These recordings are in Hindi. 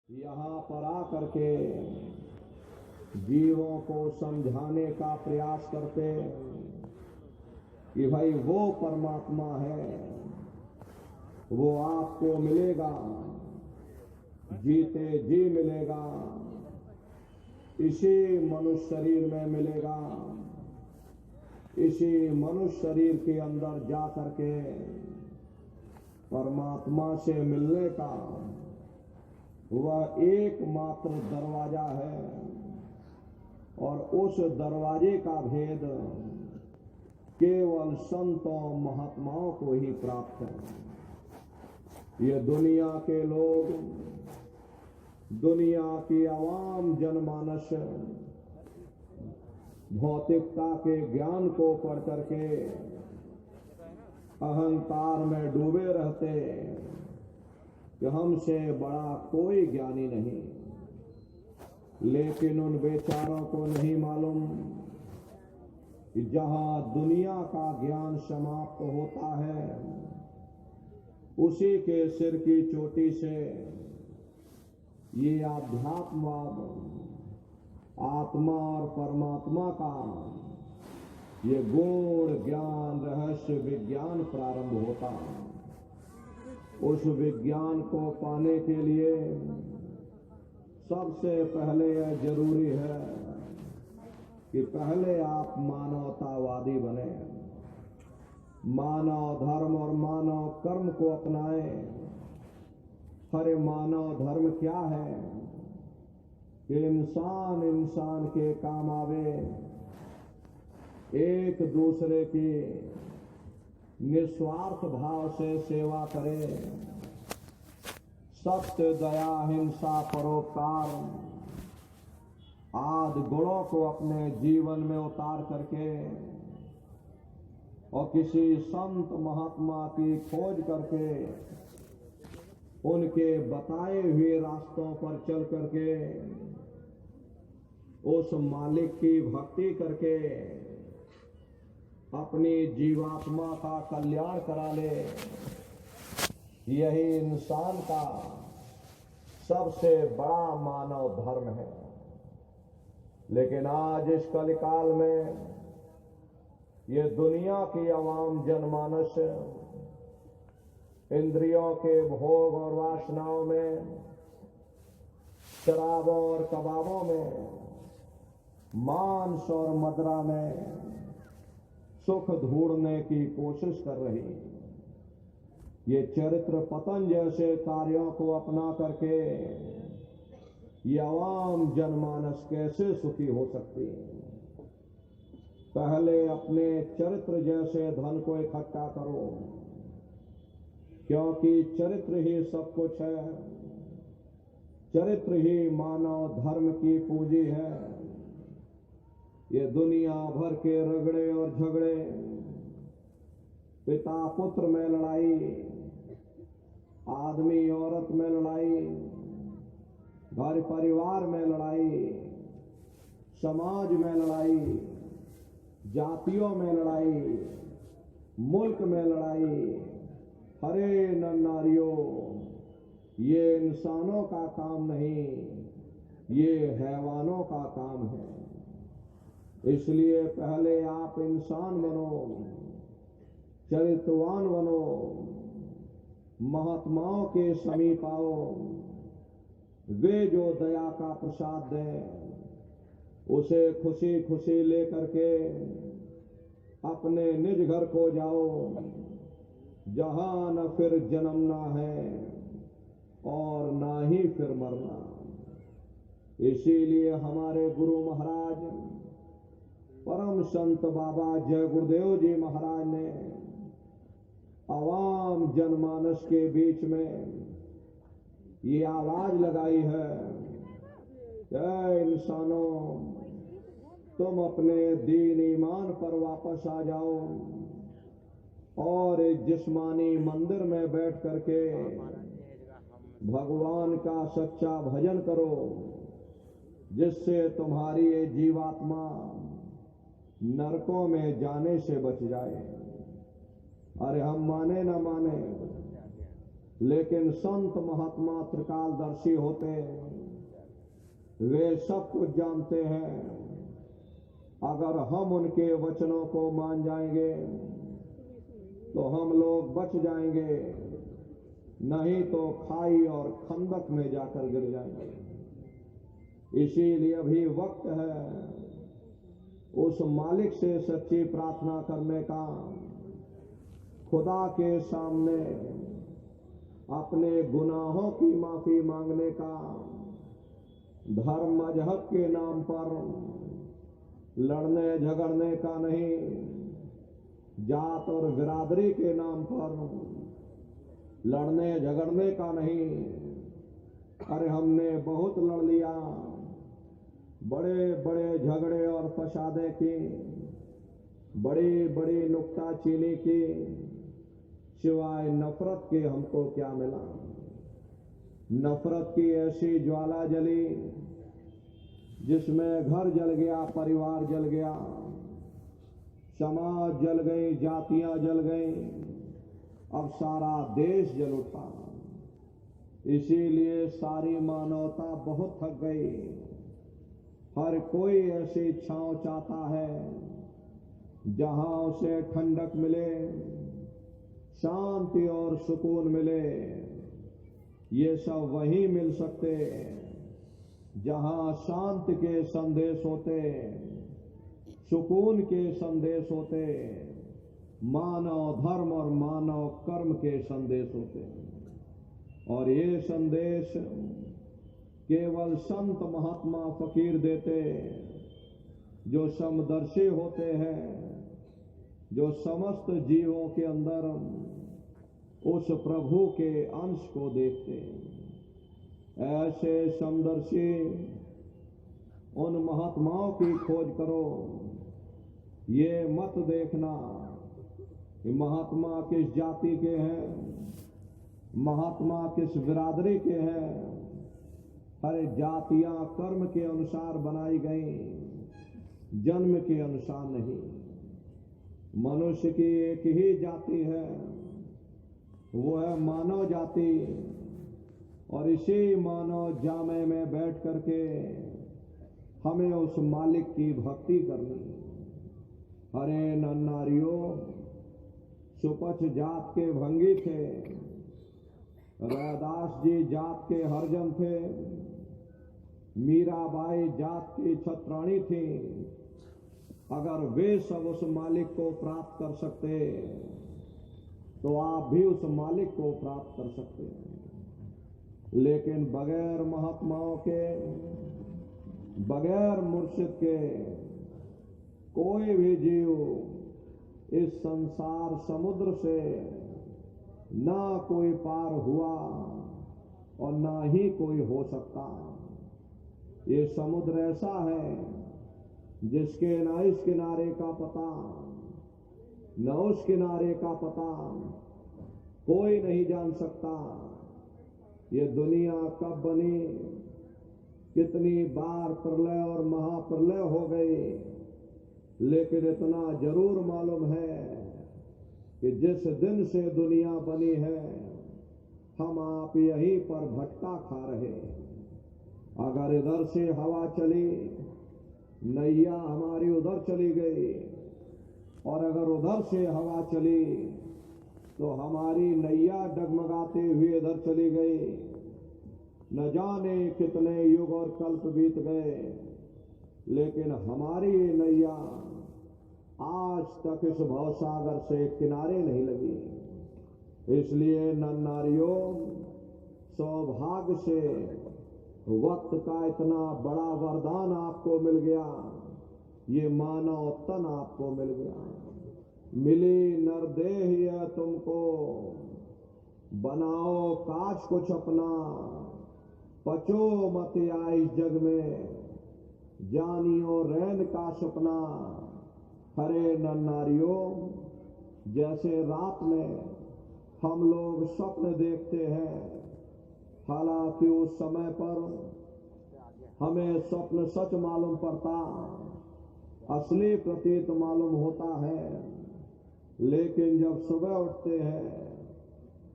यहाँ पर आकर के जीवों को समझाने का प्रयास करते कि भाई वो परमात्मा है, वो आपको मिलेगा, जीते जी मिलेगा, इसी मनुष्य शरीर में मिलेगा, इसी मनुष्य शरीर के अंदर जा करके परमात्मा से मिलने का वह एकमात्र दरवाजा है और उस दरवाजे का भेद केवल संतों महात्माओं को ही प्राप्त है। ये दुनिया के लोग, दुनिया की आवाम जनमानस भौतिकता के ज्ञान को पढ़ करके अहंकार में डूबे रहते कि हमसे बड़ा कोई ज्ञानी नहीं, लेकिन उन बेचारों को नहीं मालूम कि जहां दुनिया का ज्ञान समाप्त होता है, उसी के सिर की चोटी से ये आध्यात्मवाद, आत्मा और परमात्मा का ये गूढ़ ज्ञान, रहस्य विज्ञान प्रारंभ होता है। उस विज्ञान को पाने के लिए सबसे पहले यह जरूरी है कि पहले आप मानवतावादी बने, मानव धर्म और मानव कर्म को अपनाएं। हरे मानव धर्म क्या है कि इंसान इंसान के काम आवे, एक दूसरे की निस्वार्थ भाव से सेवा करे, सत्य, दया, हिंसा, परोपकार आदि गुणों को अपने जीवन में उतार करके और किसी संत महात्मा की खोज करके उनके बताए हुए रास्तों पर चल करके उस मालिक की भक्ति करके अपनी जीवात्मा का कल्याण करा ले, यही इंसान का सबसे बड़ा मानव धर्म है। लेकिन आज इस कलिकाल में ये दुनिया की आवाम जनमानस इंद्रियों के भोग और वासनाओं में, शराबों और कबाबों में, मांस और मदिरा में सुख ढूंढने की कोशिश कर रही। ये चरित्र पतन जैसे कार्यों को अपना करके ये आवाम जनमानस कैसे सुखी हो सकती है? पहले अपने चरित्र जैसे धन को इकट्ठा करो, क्योंकि चरित्र ही सब कुछ है, चरित्र ही मानव धर्म की पूंजी है। ये दुनिया भर के रगड़े और झगड़े, पिता पुत्र में लड़ाई, आदमी औरत में लड़ाई, घर परिवार में लड़ाई, समाज में लड़ाई, जातियों में लड़ाई, मुल्क में लड़ाई, हरे नर नारियों, ये इंसानों का काम नहीं, ये हैवानों का काम है। इसलिए पहले आप इंसान बनो, चरित्रवान बनो, महात्माओं के समीप आओ, वे जो दया का प्रसाद दें उसे खुशी खुशी लेकर के अपने निज घर को जाओ, जहां न फिर जन्मना है और ना ही फिर मरना। इसीलिए हमारे गुरु महाराज परम संत बाबा जय गुरुदेव जी महाराज ने आवाम जनमानस के बीच में ये आवाज लगाई है, इंसानों, तुम अपने दीन ईमान पर वापस आ जाओ और एक जिस्मानी मंदिर में बैठ करके भगवान का सच्चा भजन करो, जिससे तुम्हारी ये जीवात्मा नरकों में जाने से बच जाए। अरे हम माने ना माने, लेकिन संत महात्मा त्रिकालदर्शी होते, वे सब कुछ जानते हैं। अगर हम उनके वचनों को मान जाएंगे तो हम लोग बच जाएंगे, नहीं तो खाई और खंदक में जाकर गिर जाएंगे। इसीलिए अभी वक्त है उस मालिक से सच्ची प्रार्थना करने का, खुदा के सामने अपने गुनाहों की माफी मांगने का, धर्म मजहब के नाम पर लड़ने झगड़ने का नहीं, जात और बिरादरी के नाम पर लड़ने झगड़ने का नहीं। अरे हमने बहुत लड़ लिया, बड़े बड़े झगड़े और फसादे की, बड़ी बड़ी नुक्ताचीनी की, सिवाय नफरत के हमको क्या मिला। नफरत की ऐसी ज्वाला जली जिसमें घर जल गया, परिवार जल गया, समाज जल गई, जातियां जल गई, अब सारा देश जल उठा। इसीलिए सारी मानवता बहुत थक गई। हर कोई ऐसी छांव चाहता है जहां उसे ठंडक मिले, शांति और सुकून मिले। ये सब वहीं मिल सकते जहां शांति के संदेश होते, सुकून के संदेश होते, मानव धर्म और मानव कर्म के संदेश होते। और ये संदेश केवल संत महात्मा फकीर देते, जो समदर्शी होते हैं, जो समस्त जीवों के अंदर उस प्रभु के अंश को देखते। ऐसे समदर्शी उन महात्माओं की खोज करो। ये मत देखना कि महात्मा किस जाति के हैं, महात्मा किस बिरादरी के हैं। हर जातियां कर्म के अनुसार बनाई गई, जन्म के अनुसार नहीं। मनुष्य की एक ही जाति है, वो है मानव जाति। और इसी मानव जामे में बैठ करके हमें उस मालिक की भक्ति करनी। हरे नन्नारियों, सुपच जात के भंगी थे, रैदास जी जात के हरजन थे, मीराबाई जात की छत्राणी थी। अगर वे सब उस मालिक को प्राप्त कर सकते तो आप भी उस मालिक को प्राप्त कर सकते हैं। लेकिन बगैर महात्माओं के, बगैर मुर्शिद के कोई भी जीव इस संसार समुद्र से ना कोई पार हुआ और ना ही कोई हो सकता। ये समुद्र ऐसा है जिसके न इस किनारे का पता न उस किनारे का पता कोई नहीं जान सकता। ये दुनिया कब बनी, कितनी बार प्रलय और महाप्रलय हो गई, लेकिन इतना जरूर मालूम है कि जिस दिन से दुनिया बनी है हम आप यहीं पर भटका खा रहे। अगर इधर से हवा चली, नैया हमारी उधर चली गई, और अगर उधर से हवा चली तो हमारी नैया डगमगाते हुए इधर चली गई। न जाने कितने युग और कल्प बीत गए, लेकिन हमारी ये नैया आज तक इस भवसागर से किनारे नहीं लगी। इसलिए नन्नारियों, सौभाग्य से वक्त का इतना बड़ा वरदान आपको मिल गया। ये मानव तन आपको मिल गया। मिली नरदेह है तुमको, बनाओ काज कुछ अपना। पचो मत आए इस जग में, जानियो रैन का सपना। हरे नन्नारियों, जैसे रात में हम लोग स्वप्न देखते हैं, हालांकि उस समय पर हमें स्वप्न सच मालूम पड़ता, असली प्रतीत मालूम होता है। लेकिन जब सुबह उठते हैं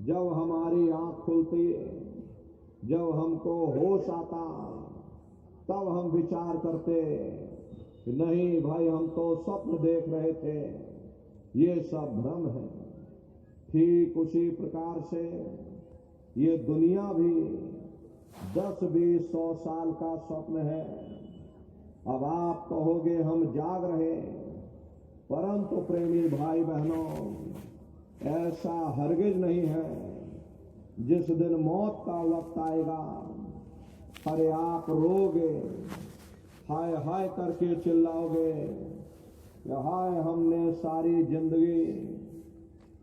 जब हमारी आंख खुलती, जब हमको होश आता, तब हम विचार करते कि नहीं भाई, हम तो स्वप्न देख रहे थे, ये सब भ्रम है। ठीक उसी प्रकार से ये दुनिया भी 10, 20, 100 साल का स्वप्न है। अब आप कहोगे हम जाग रहे, परंतु प्रेमी भाई बहनों, ऐसा हरगिज नहीं है। जिस दिन मौत का वक्त आएगा, अरे आप रोगे, हाय हाय करके चिल्लाओगे, हाय हमने सारी जिंदगी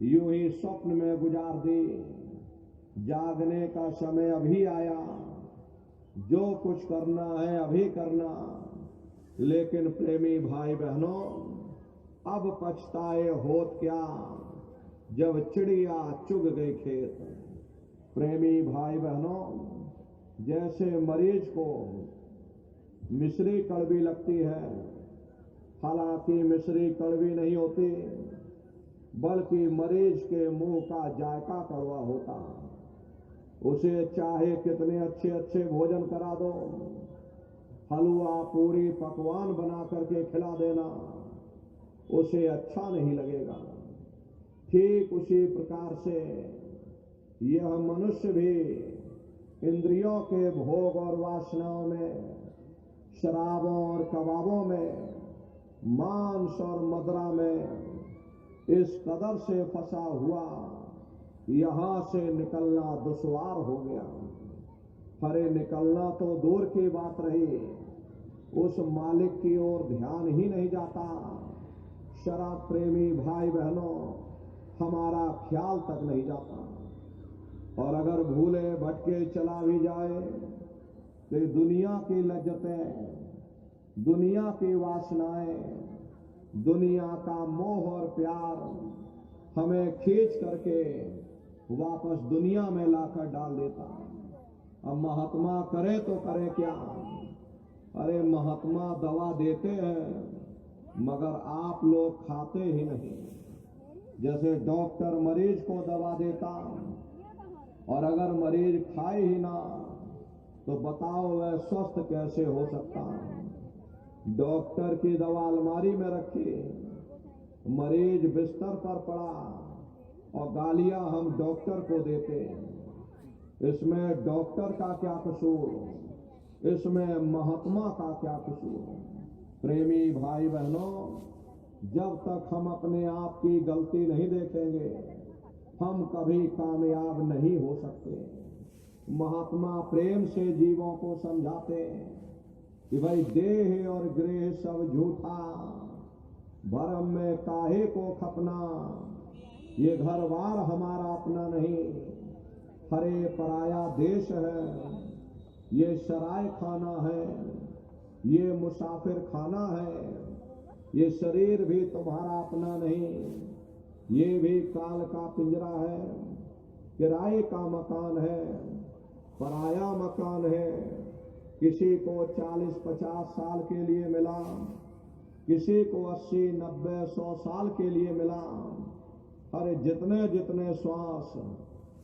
यूं ही स्वप्न में गुजार दी, जागने का समय अभी आया, जो कुछ करना है अभी करना। लेकिन प्रेमी भाई बहनों, अब पछताए होत क्या, जब चिड़िया चुग गई खेत। प्रेमी भाई बहनों, जैसे मरीज को मिश्री कड़वी लगती है, हालांकि मिश्री कड़वी नहीं होती, बल्कि मरीज के मुंह का जायका कड़वा होता। उसे चाहे कितने अच्छे अच्छे भोजन करा दो, हलवा पूरी पकवान बना करके खिला देना, उसे अच्छा नहीं लगेगा। ठीक उसी प्रकार से यह मनुष्य भी इंद्रियों के भोग और वासनाओं में, शराबों और कबाबों में, मांस और मदिरा में इस कदर से फंसा हुआ, यहां से निकलना दुश्वार हो गया। अरे निकलना तो दूर की बात रही, उस मालिक की ओर ध्यान ही नहीं जाता। शराब प्रेमी भाई बहनों, हमारा ख्याल तक नहीं जाता। और अगर भूले भटके चला भी जाए, तो दुनिया की लज्जतें, दुनिया की वासनाएं, दुनिया का मोह और प्यार हमें खींच करके वापस दुनिया में लाकर डाल देता। अब महात्मा करे तो करे क्या? अरे महात्मा दवा देते हैं, मगर आप लोग खाते ही नहीं। जैसे डॉक्टर मरीज को दवा देता, और अगर मरीज खाए ही ना, तो बताओ वह स्वस्थ कैसे हो सकता? डॉक्टर की दवा अलमारी में रखी, मरीज बिस्तर पर पड़ा, और गालियां हम डॉक्टर को देते। इसमें डॉक्टर का क्या कसूर? इसमें महात्मा का क्या कसूर? प्रेमी भाई बहनों, जब तक हम अपने आप की गलती नहीं देखेंगे, हम कभी कामयाब नहीं हो सकते। महात्मा प्रेम से जीवों को समझाते कि भाई देह और गृह सब झूठा, भरम में काहे को खपना, ये घर बार हमारा अपना नहीं, हरे पराया देश है, ये सराय खाना है, ये मुसाफिर खाना है, ये शरीर भी तुम्हारा अपना नहीं, ये भी काल का पिंजरा है, किराए का मकान है, पराया मकान है। किसी को 40-50 साल के लिए मिला, किसी को 80, 90, 100 साल के लिए मिला। अरे जितने जितने श्वास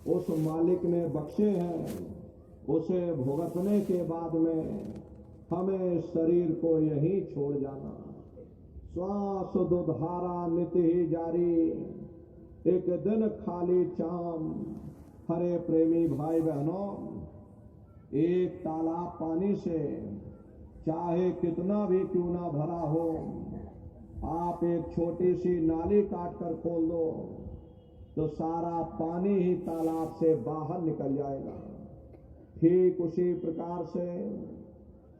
उस मालिक ने बख्शे हैं, उसे भुगतने के बाद में हमें शरीर को यहीं छोड़ जाना। श्वास दुधारा नित्य ही जारी, एक दिन खाली चाम। हरे प्रेमी भाई बहनों, एक तालाब पानी से चाहे कितना भी क्यों ना भरा हो, आप एक छोटी सी नाली काट कर खोल दो, तो सारा पानी ही तालाब से बाहर निकल जाएगा। ठीक उसी प्रकार से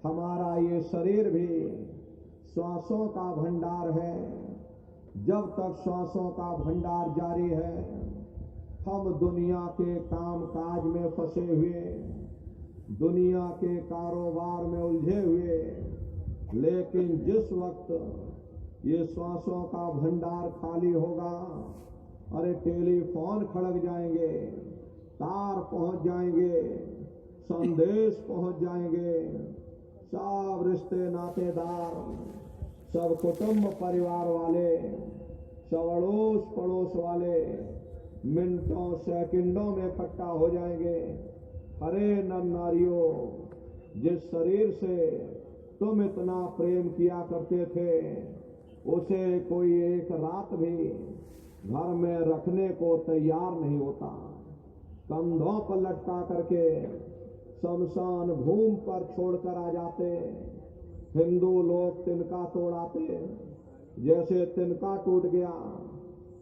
हमारा ये शरीर भी श्वासों का भंडार है। जब तक श्वासों का भंडार जारी है, हम दुनिया के काम काज में फंसे हुए, दुनिया के कारोबार में उलझे हुए। लेकिन जिस वक्त ये श्वासों का भंडार खाली होगा, अरे टेलीफोन खड़क जाएंगे, तार पहुंच जाएंगे, संदेश पहुंच जाएंगे, सब रिश्ते नातेदार, सब कुटुंब परिवार वाले, सब अड़ोस पड़ोस वाले मिनटों सेकंडों में इकट्ठा हो जाएंगे। अरे नर नारियों, जिस शरीर से तुम इतना प्रेम किया करते थे, उसे कोई एक रात भी घर में रखने को तैयार नहीं होता। कंधों पर लटका करके शमशान भूमि पर छोड़कर आ जाते। हिंदू लोग तिनका तोड़ाते, जैसे तिनका टूट गया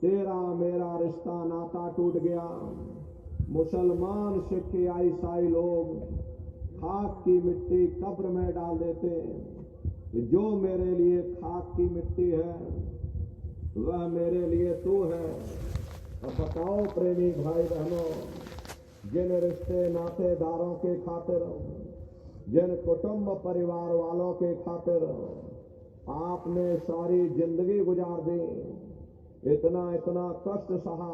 तेरा मेरा रिश्ता नाता टूट गया। मुसलमान सिख ईसाई लोग खाक की मिट्टी कब्र में डाल देते। जो मेरे लिए खाक की मिट्टी है वह मेरे लिए तू है। अब बताओ प्रेमी भाई बहनों, जिन रिश्ते नातेदारों के खातिर, जिन कुटुंब परिवार वालों के खातिर आपने सारी जिंदगी गुजार दी, इतना इतना कष्ट सहा,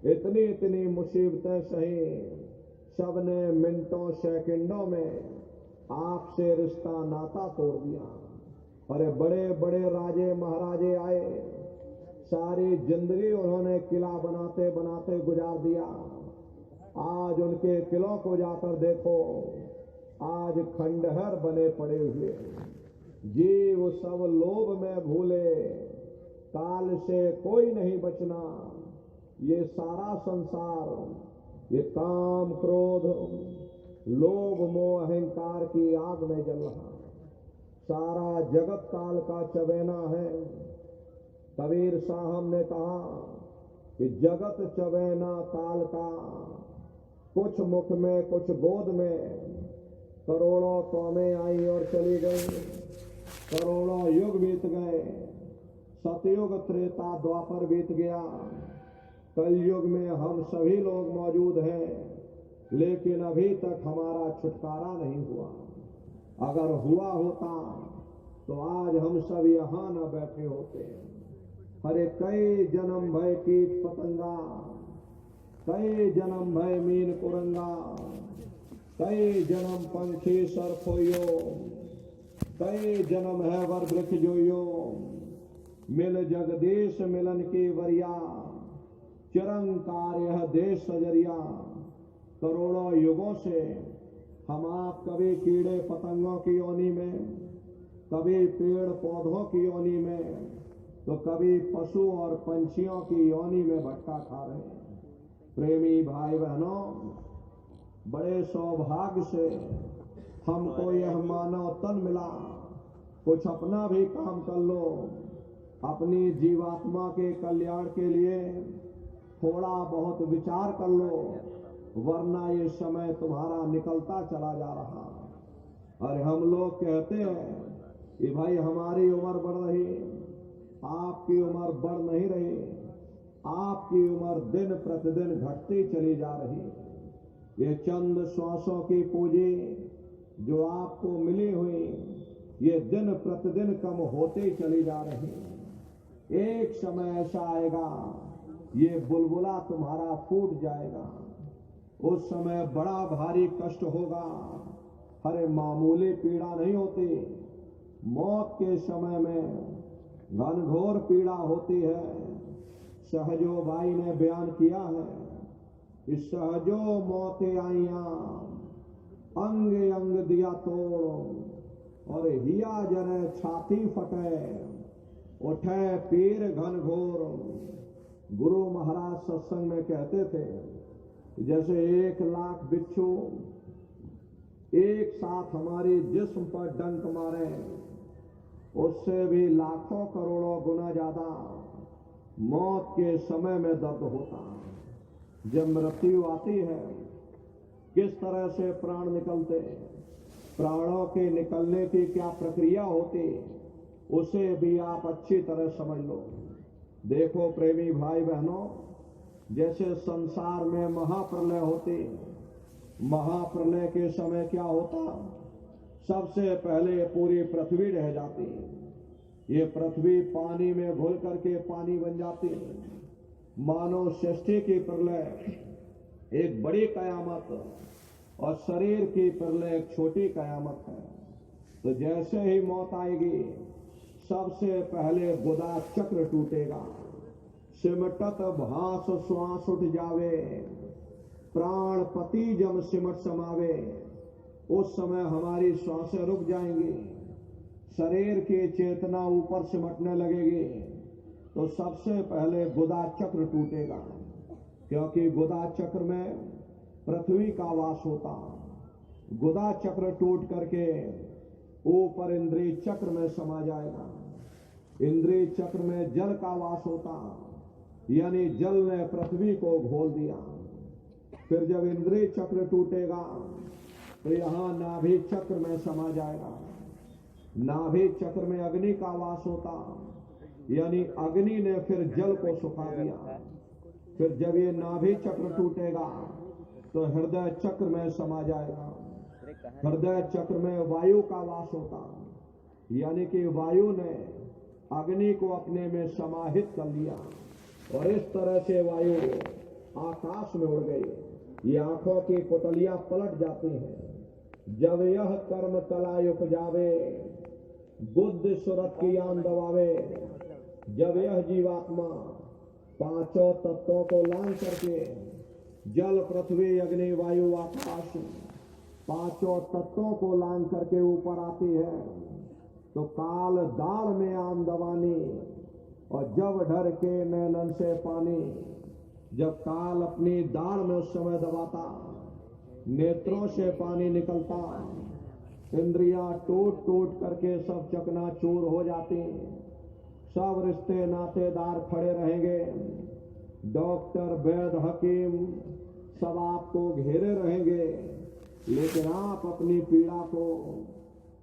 इतनी इतनी मुसीबतें सही, सबने मिनटों सेकंडों में आपसे रिश्ता नाता तोड़ दिया। अरे बड़े बड़े राजे महाराजे आए, सारी जिंदगी उन्होंने किला बनाते बनाते गुजार दिया। आज उनके किलों को जाकर देखो, आज खंडहर बने पड़े हुए। जीव सब लोभ में भूले, काल से कोई नहीं बचना। ये सारा संसार, ये काम क्रोध लोभ मोह अहंकार की आग में जल रहा। सारा जगत काल का चबेना है। कबीर साहब ने कहा कि जगत चबेना काल का, कुछ मुख में कुछ गोद में। करोड़ों कौमें आई और चली गई, करोड़ों युग बीत गए। सतयुग त्रेता द्वापर बीत गया, कलयुग में हम सभी लोग मौजूद हैं, लेकिन अभी तक हमारा छुटकारा नहीं हुआ। अगर हुआ होता तो आज हम सब यहाँ न बैठे होते। अरे कई जन्म भय कीट पतंगा, कई जन्म भय मीन कुरंगा, कई जन्म पंछी सरफोयो, कई जन्म है वर वृक्ष जोयो। मिल जगदीश मिलन की वरिया, चिरंकार यह देश सजरिया। करोड़ों युगों से हम आप कभी कीड़े पतंगों की योनि में, कभी पेड़ पौधों की योनि में, तो कभी पशु और पंछियों की योनि में भटका खा रहे हैं। प्रेमी भाई बहनों, बड़े सौभाग्य से हमको यह मानव तन मिला। कुछ अपना भी काम कर लो, अपनी जीवात्मा के कल्याण के लिए थोड़ा बहुत विचार कर लो, वरना ये समय तुम्हारा निकलता चला जा रहा। अरे हम लोग कहते हैं कि भाई हमारी उम्र बढ़ रही, आपकी उम्र बढ़ नहीं रही। आपकी उम्र दिन प्रतिदिन घटती चली जा रही। ये चंद श्वासों की पूंजी जो आपको मिली हुई, ये दिन प्रतिदिन कम होती चली जा रही। एक समय ऐसा आएगा, ये बुलबुला तुम्हारा फूट जाएगा। उस समय बड़ा भारी कष्ट होगा। अरे मामूली पीड़ा नहीं होती, मौत के समय में घनघोर पीड़ा होती है। सहजो भाई ने बयान किया है कि सहजो मौतें आईया, अंग अंग दिया तोड़, और हिया जरे छाती फटे, उठे पीर घनघोर। गुरु महाराज सत्संग में कहते थे, जैसे 1 लाख बिच्छू एक साथ हमारी जिस्म पर डंक मारे, उससे भी लाखों करोड़ों गुना ज्यादा मौत के समय में दर्द होता। जब मृत्यु आती है, किस तरह से प्राण निकलते, प्राणों के निकलने की क्या प्रक्रिया होती, उसे भी आप अच्छी तरह समझ लो। देखो प्रेमी भाई बहनों, जैसे संसार में महाप्रलय होती, महाप्रलय के समय क्या होता, सबसे पहले पूरी पृथ्वी रह जाती। ये पृथ्वी पानी में घुल करके पानी बन जाती। मानव सृष्टि की प्रलय एक बड़ी कयामत, और शरीर की प्रलय एक छोटी कयामत है। तो जैसे ही मौत आएगी, सबसे पहले गुदा चक्र टूटेगा, सिमटत भास श्वास उठ जावे, प्राण पति जब सिमट समावे, उस समय हमारी श्वासें रुक जाएंगी, शरीर की चेतना ऊपर सिमटने लगेगी। तो सबसे पहले गुदा चक्र टूटेगा, क्योंकि गुदा चक्र में पृथ्वी का वास होता। गुदा चक्र टूट करके ऊपर इंद्रिय चक्र में समा जाएगा। इंद्रिय चक्र में जल का वास होता, यानी जल ने पृथ्वी को घोल दिया। फिर जब इंद्रिय चक्र टूटेगा तो यहां नाभि चक्र में समा जाएगा। नाभि चक्र में अग्नि का वास होता, यानी अग्नि ने फिर जल को सुखा दिया। फिर जब ये नाभि चक्र टूटेगा तो हृदय चक्र में समा जाएगा। हृदय चक्र में वायु का वास होता, यानी कि वायु ने अग्नि को अपने में समाहित कर लिया और इस तरह से वायु आकाश में उड़ गई। ये आंखों की पुतलियां पलट जाती हैं। जब यह कर्म कला उपजावे, बुद्धि सुरत की आन दबावे, जब यह जीवात्मा पांचों तत्वों को लांग करके जल पृथ्वी अग्नि वायु आकाश पांचों तत्वों को लांग करके ऊपर आती है, तो काल दाढ़ में आन दबानी और जब ढर के नैनन से पानी। जब काल अपनी दाढ़ में उस समय दबाता, नेत्रों से पानी निकलता, इंद्रियां टूट टूट करके सब चकनाचूर हो जाती। सब रिश्ते नातेदार खड़े रहेंगे, डॉक्टर वैद्य हकीम सब आपको घेरे रहेंगे, लेकिन आप अपनी पीड़ा को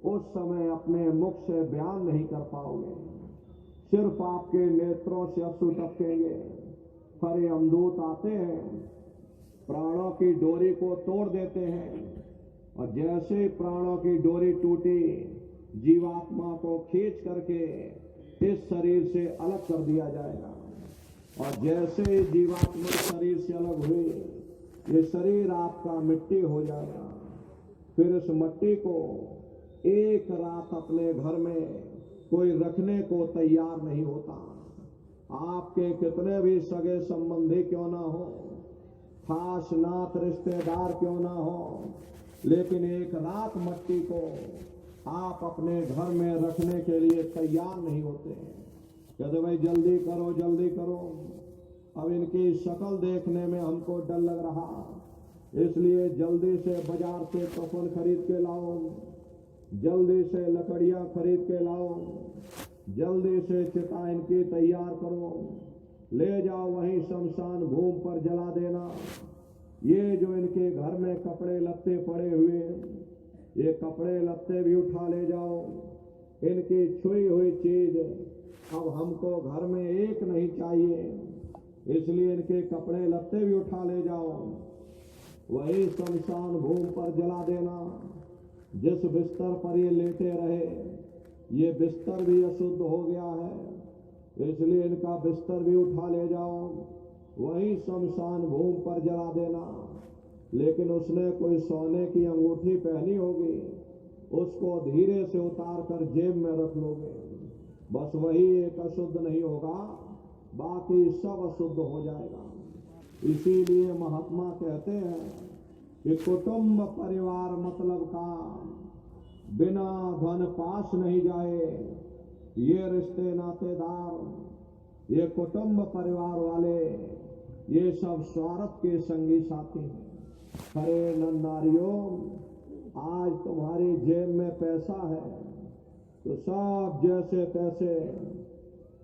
उस समय अपने मुख से बयान नहीं कर पाओगे। सिर्फ आपके नेत्रों से अश्रु टपकेंगे। खरे अमदूत आते हैं, प्राणों की डोरी को तोड़ देते हैं, और जैसे प्राणों की डोरी टूटी, जीवात्मा को खींच करके इस शरीर से अलग कर दिया जाएगा। और जैसे जीवात्मा शरीर से अलग हुई, ये शरीर आपका मिट्टी हो जाएगा। फिर इस मिट्टी को एक रात अपने घर में कोई रखने को तैयार नहीं होता। आपके कितने भी सगे संबंधी क्यों ना हो, खास नात रिश्तेदार क्यों ना हो, लेकिन एक रात मिट्टी को आप अपने घर में रखने के लिए तैयार नहीं होते। कहते भाई जल्दी करो जल्दी करो, अब इनकी शक्ल देखने में हमको डर लग रहा, इसलिए जल्दी से बाजार से कफन खरीद के लाओ, जल्दी से लकड़ियां खरीद के लाओ, जल्दी से चिता इनकी तैयार करो, ले जाओ वहीं शमशान भूमि पर जला देना। ये जो इनके घर में कपड़े लत्ते पड़े हुए, ये कपड़े लत्ते भी उठा ले जाओ। इनकी छुई हुई चीज अब हमको घर में एक नहीं चाहिए, इसलिए इनके कपड़े लत्ते भी उठा ले जाओ, वही शमशान भूमि पर जला देना। जिस बिस्तर पर ये लेटे रहे, ये बिस्तर भी अशुद्ध हो गया है, इसलिए इनका बिस्तर भी उठा ले जाओ, वही शमशान भूमि पर जला देना। लेकिन उसने कोई सोने की अंगूठी पहनी होगी, उसको धीरे से उतार कर जेब में रख लोगे, बस वही एक अशुद्ध नहीं होगा, बाकी सब अशुद्ध हो जाएगा। इसीलिए महात्मा कहते हैं कि कुटुंब परिवार मतलब का बिना धन पास नहीं जाए। ये रिश्ते नातेदार, ये कुटुंब परिवार वाले, ये सब स्वार्थ के संगी साथी हैं। अरे नारियों, आज तुम्हारी जेब में पैसा है तो सब जैसे तैसे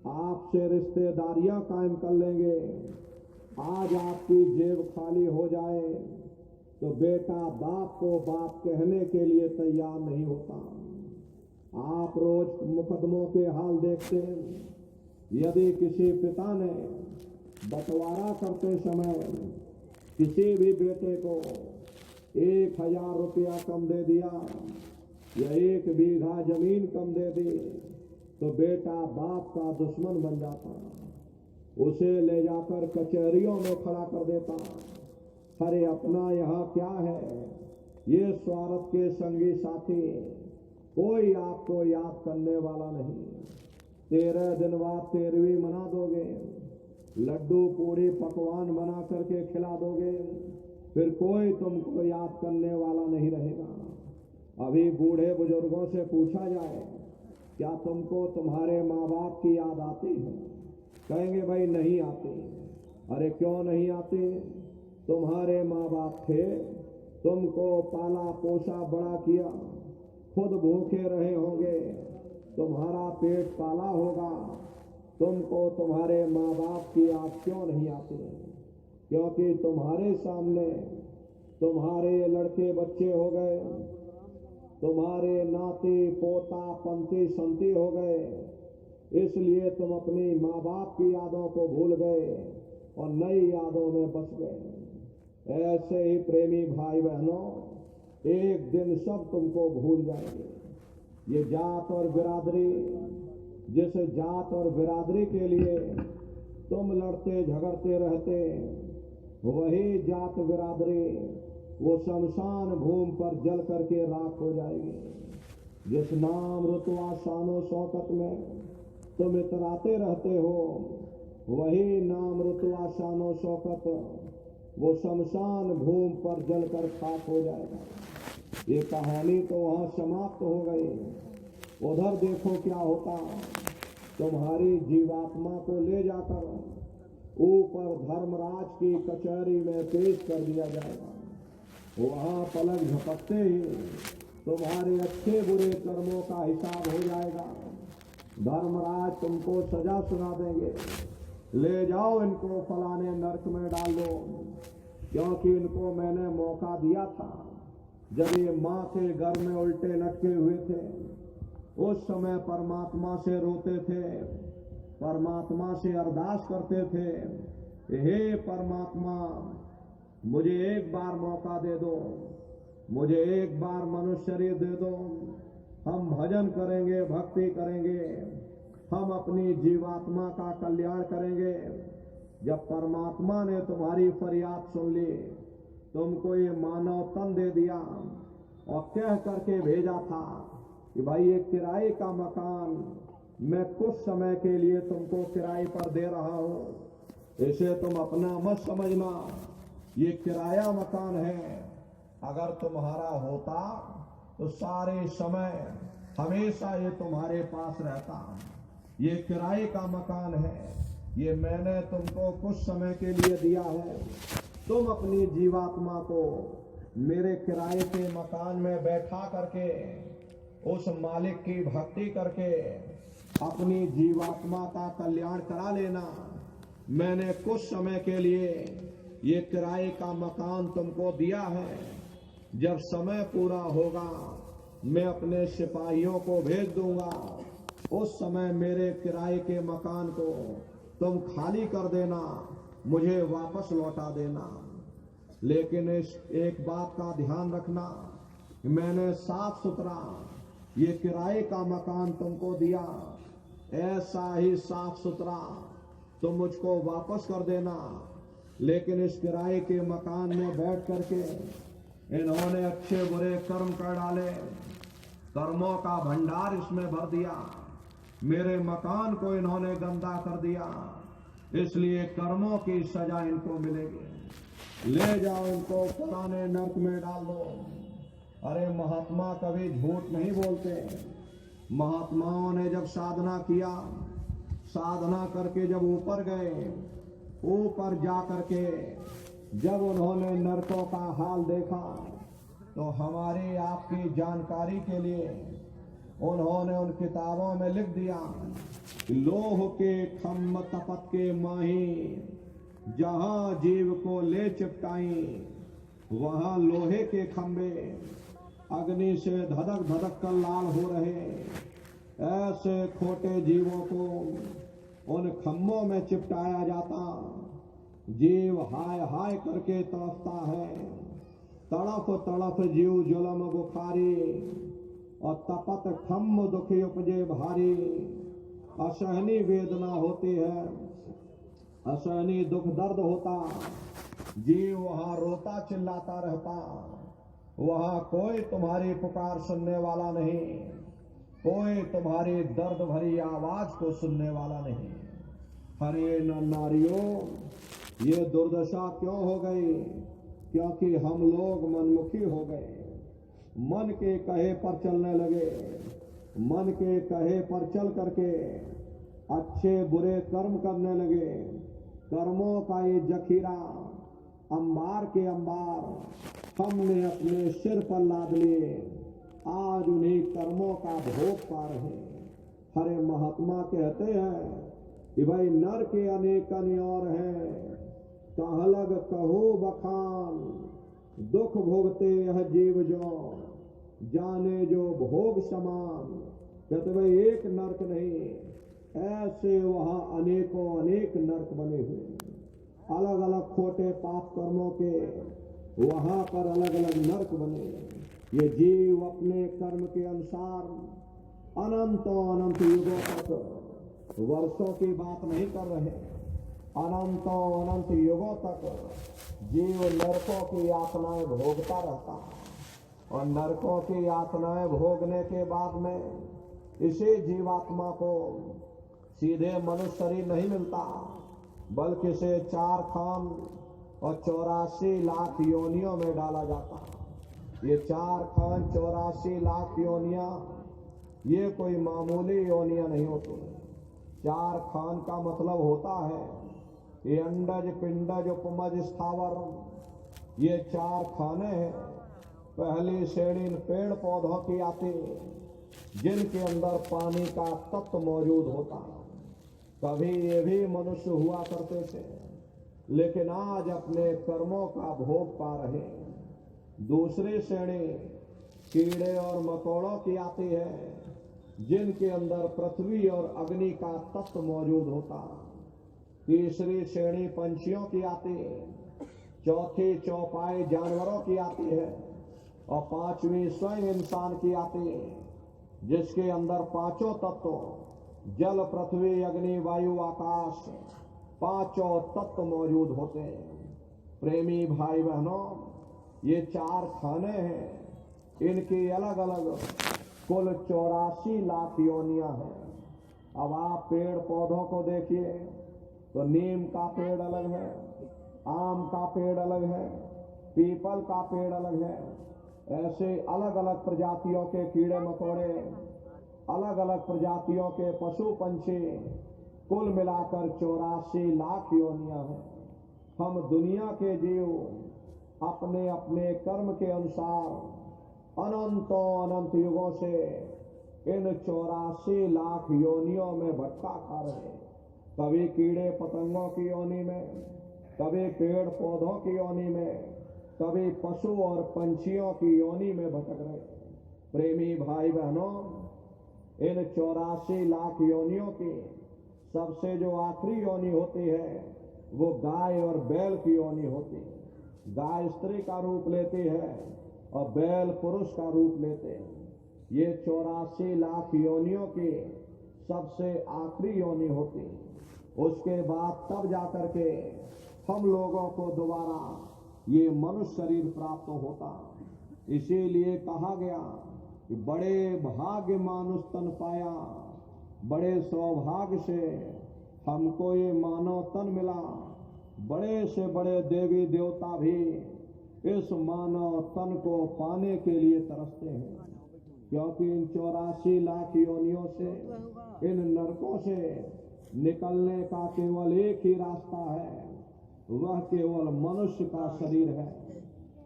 आपसे रिश्तेदारियां कायम कर लेंगे। आज आपकी जेब खाली हो जाए तो बेटा बाप को बाप कहने के लिए तैयार नहीं होता। आप रोज मुकदमों के हाल देखते हैं। यदि किसी पिता ने बंटवारा करते समय किसी भी बेटे को 1000 रुपया कम दे दिया या 1 बीघा जमीन कम दे दी, तो बेटा बाप का दुश्मन बन जाता, उसे ले जाकर कचहरियों में खड़ा कर देता। अरे अपना यहाँ क्या है, ये स्वार्थ के संगी साथी, कोई आपको याद करने वाला नहीं। 13 दिन बाद 13वीं मना दोगे, लड्डू पूरी पकवान बना करके खिला दोगे, फिर कोई तुमको याद करने वाला नहीं रहेगा। अभी बूढ़े बुजुर्गों से पूछा जाए, क्या तुमको तुम्हारे माँ बाप की याद आती है? कहेंगे भाई नहीं आती। अरे क्यों नहीं आती? तुम्हारे माँ बाप थे, तुमको पाला पोसा बड़ा किया, खुद भूखे रहे होंगे, तुम्हारा पेट पाला होगा, तुमको तुम्हारे माँ बाप की याद क्यों नहीं आती? क्योंकि तुम्हारे सामने तुम्हारे लड़के बच्चे हो गए, तुम्हारे नाती पोता पंती संती हो गए, इसलिए तुम अपनी माँ बाप की यादों को भूल गए और नई यादों में बस गए। ऐसे ही प्रेमी भाई बहनों, एक दिन सब तुमको भूल जाएंगे। ये जात और बिरादरी, जिस जात और बिरादरी के लिए तुम लड़ते झगड़ते रहते, वही जात बिरादरी वो शमशान भूमि पर जल करके राख हो जाएगी। जिस नाम रुतबा शानो शौकत में तुम इतराते रहते हो, वही नाम रुतबा शानो शौकत वो शमशान भूमि पर जलकर खाक हो जाएगा। ये कहानी तो वहां समाप्त हो गई। उधर देखो क्या होता, तुम्हारी जीवात्मा को ले जाकर ऊपर धर्मराज की कचहरी में पेश कर दिया जाएगा। वहां पलक झपकते ही तुम्हारे अच्छे बुरे कर्मों का हिसाब हो जाएगा। धर्मराज तुमको सजा सुना देंगे, ले जाओ इनको फलाने नरक में डाल दो, क्योंकि इनको मैंने मौका दिया था जब ये माँ के घर में उल्टे लटके हुए थे। उस समय परमात्मा से रोते थे, परमात्मा से अरदास करते थे, हे परमात्मा मुझे एक बार मौका दे दो, मुझे एक बार मनुष्य शरीर दे दो, हम भजन करेंगे, भक्ति करेंगे, हम अपनी जीवात्मा का कल्याण करेंगे। जब परमात्मा ने तुम्हारी फरियाद सुन ली, तुमको ये मानव तन दे दिया और कह करके भेजा था कि भाई ये किराए का मकान मैं कुछ समय के लिए तुमको किराए पर दे रहा हूं, इसे तुम अपना मत समझना, ये किराया मकान है। अगर तुम्हारा होता तो सारे समय हमेशा ये तुम्हारे पास रहता। ये किराए का मकान है, ये मैंने तुमको कुछ समय के लिए दिया है। तुम अपनी जीवात्मा को मेरे किराए के मकान में बैठा करके उस मालिक की भक्ति करके अपनी जीवात्मा का कल्याण करा लेना। मैंने कुछ समय के लिए ये किराए का मकान तुमको दिया है, जब समय पूरा होगा मैं अपने सिपाहियों को भेज दूंगा, उस समय मेरे किराए के मकान को तुम खाली कर देना, मुझे वापस लौटा देना। लेकिन इस एक बात का ध्यान रखना, मैंने साफ सुथरा ये किराए का मकान तुमको दिया, ऐसा ही साफ सुथरा तुम मुझको वापस कर देना। लेकिन इस किराए के मकान में बैठ करके इन्होंने अच्छे बुरे कर्म कर डाले, कर्मों का भंडार इसमें भर दिया, मेरे मकान को इन्होंने गंदा कर दिया, इसलिए कर्मों की सजा इनको मिलेगी। ले जाओ इनको पुराने नरक में डाल दो। अरे महात्मा कभी झूठ नहीं बोलते। महात्माओं ने जब साधना किया, साधना करके जब ऊपर गए, ऊपर जा करके जब उन्होंने नरकों का हाल देखा, तो हमारी आपकी जानकारी के लिए उन्होंने उन किताबों में लिख दिया, लोह के खम्भ तपत के माही, जहां जीव को ले चिपटाई वहां लोहे के खंभे अग्नि से धधक धधक कर लाल हो रहे। ऐसे खोटे जीवों को उन खम्भों में चिपटाया जाता, जीव हाय हाय करके तड़पता है, तड़प तड़प जीव जुलम बुखारी, और तपत खम्भ दुखी उपजे भारी। असहनी वेदना होती है, असहनी दुख दर्द होता, जीव वहां रोता चिल्लाता रहता, वहां कोई तुम्हारी पुकार सुनने वाला नहीं, कोई तुम्हारी दर्द भरी आवाज को सुनने वाला नहीं। हरे नारियों, ये दुर्दशा क्यों हो गई? क्योंकि हम लोग मनमुखी हो गए, मन के कहे पर चलने लगे। मन के कहे पर चल करके अच्छे बुरे कर्म करने लगे। कर्मों का ये जखीरा अंबार के अंबार हमने अपने सिर पर लाद लिए। आज उन्हीं कर्मों का भोग पा रहे हैं। हरे महात्मा कहते हैं कि भाई नर के अनेक और हैं, कहलग कहो बखान, दुख भोगते यह जीव जो, जाने जो भोग समान। कहते भाई एक नरक नहीं, ऐसे वहां अनेकों अनेक नरक बने हुए, अलग अलग खोटे पाप कर्मों के वहां पर अलग अलग नरक बने। ये जीव अपने कर्म के अनुसार अनंतों अनंत युगों तक, वर्षों की बात नहीं कर रहे, अनंतों अनंत युगों तक जीव नरकों की यातनाएं भोगता रहता है। और नरकों की यातनाएं भोगने के बाद में इसी जीवात्मा को सीधे मनुष्य शरीर नहीं मिलता, बल्कि इसे 4 खान और 84 लाख योनियों में डाला जाता है। ये 4 खान 84 लाख योनियां, ये कोई मामूली योनियां नहीं होती। 4 खान का मतलब होता है ये अंडज पिंडज उपमज स्थावर, ये 4 खाने हैं। पहली श्रेणी पेड़ पौधों की आती, जिनके अंदर पानी का तत्व मौजूद होता है। कभी ये भी मनुष्य हुआ करते थे, लेकिन आज अपने कर्मों का भोग पा रहे हैं। दूसरी श्रेणी कीड़े और मकोड़ों की आती है, जिनके अंदर पृथ्वी और अग्नि का तत्व मौजूद होता है। तीसरी श्रेणी पंछियों की आती है। चौथी चौपाई जानवरों की आती है। और 5वीं स्वयं इंसान की आती है, जिसके अंदर 5 तत्व जल पृथ्वी अग्नि वायु आकाश 5 तत्व मौजूद होते हैं। प्रेमी भाई बहनों, ये 4 खाने हैं, इनकी अलग अलग कुल 84 लाख योनियां हैं। अब आप पेड़ पौधों को देखिए तो नीम का पेड़ अलग है, आम का पेड़ अलग है, पीपल का पेड़ अलग है। ऐसे अलग अलग प्रजातियों के कीड़े मकोड़े, अलग अलग प्रजातियों के पशु पंछी, कुल मिलाकर 84 लाख योनियां हैं। हम दुनिया के जीव अपने अपने कर्म के अनुसार अनंतों अनंत युगों से इन 84 लाख योनियों में भटका खा रहे हैं। कभी कीड़े पतंगों की योनि में, कभी पेड़ पौधों की योनि में, कभी पशु और पंछियों की योनि में भटक रहे। प्रेमी भाई बहनों, इन 84 लाख योनियों की सबसे जो आखिरी योनि होती है, वो गाय और बैल की योनि होती है। गाय स्त्री का रूप लेती है और बैल पुरुष का रूप लेते हैं। ये 84 लाख योनियों की सबसे आखिरी योनि होती है। उसके बाद तब जाकर के हम लोगों को दोबारा ये मनुष्य शरीर प्राप्त होता। इसीलिए कहा गया कि बड़े भाग्य मानुष तन पाया, बड़े सौभाग्य से हमको ये मानव तन मिला। बड़े से बड़े देवी देवता भी इस मानव तन को पाने के लिए तरसते हैं, क्योंकि इन 84 लाख योनियों से, इन नरकों से निकलने का केवल एक ही रास्ता है, वह केवल मनुष्य का शरीर है।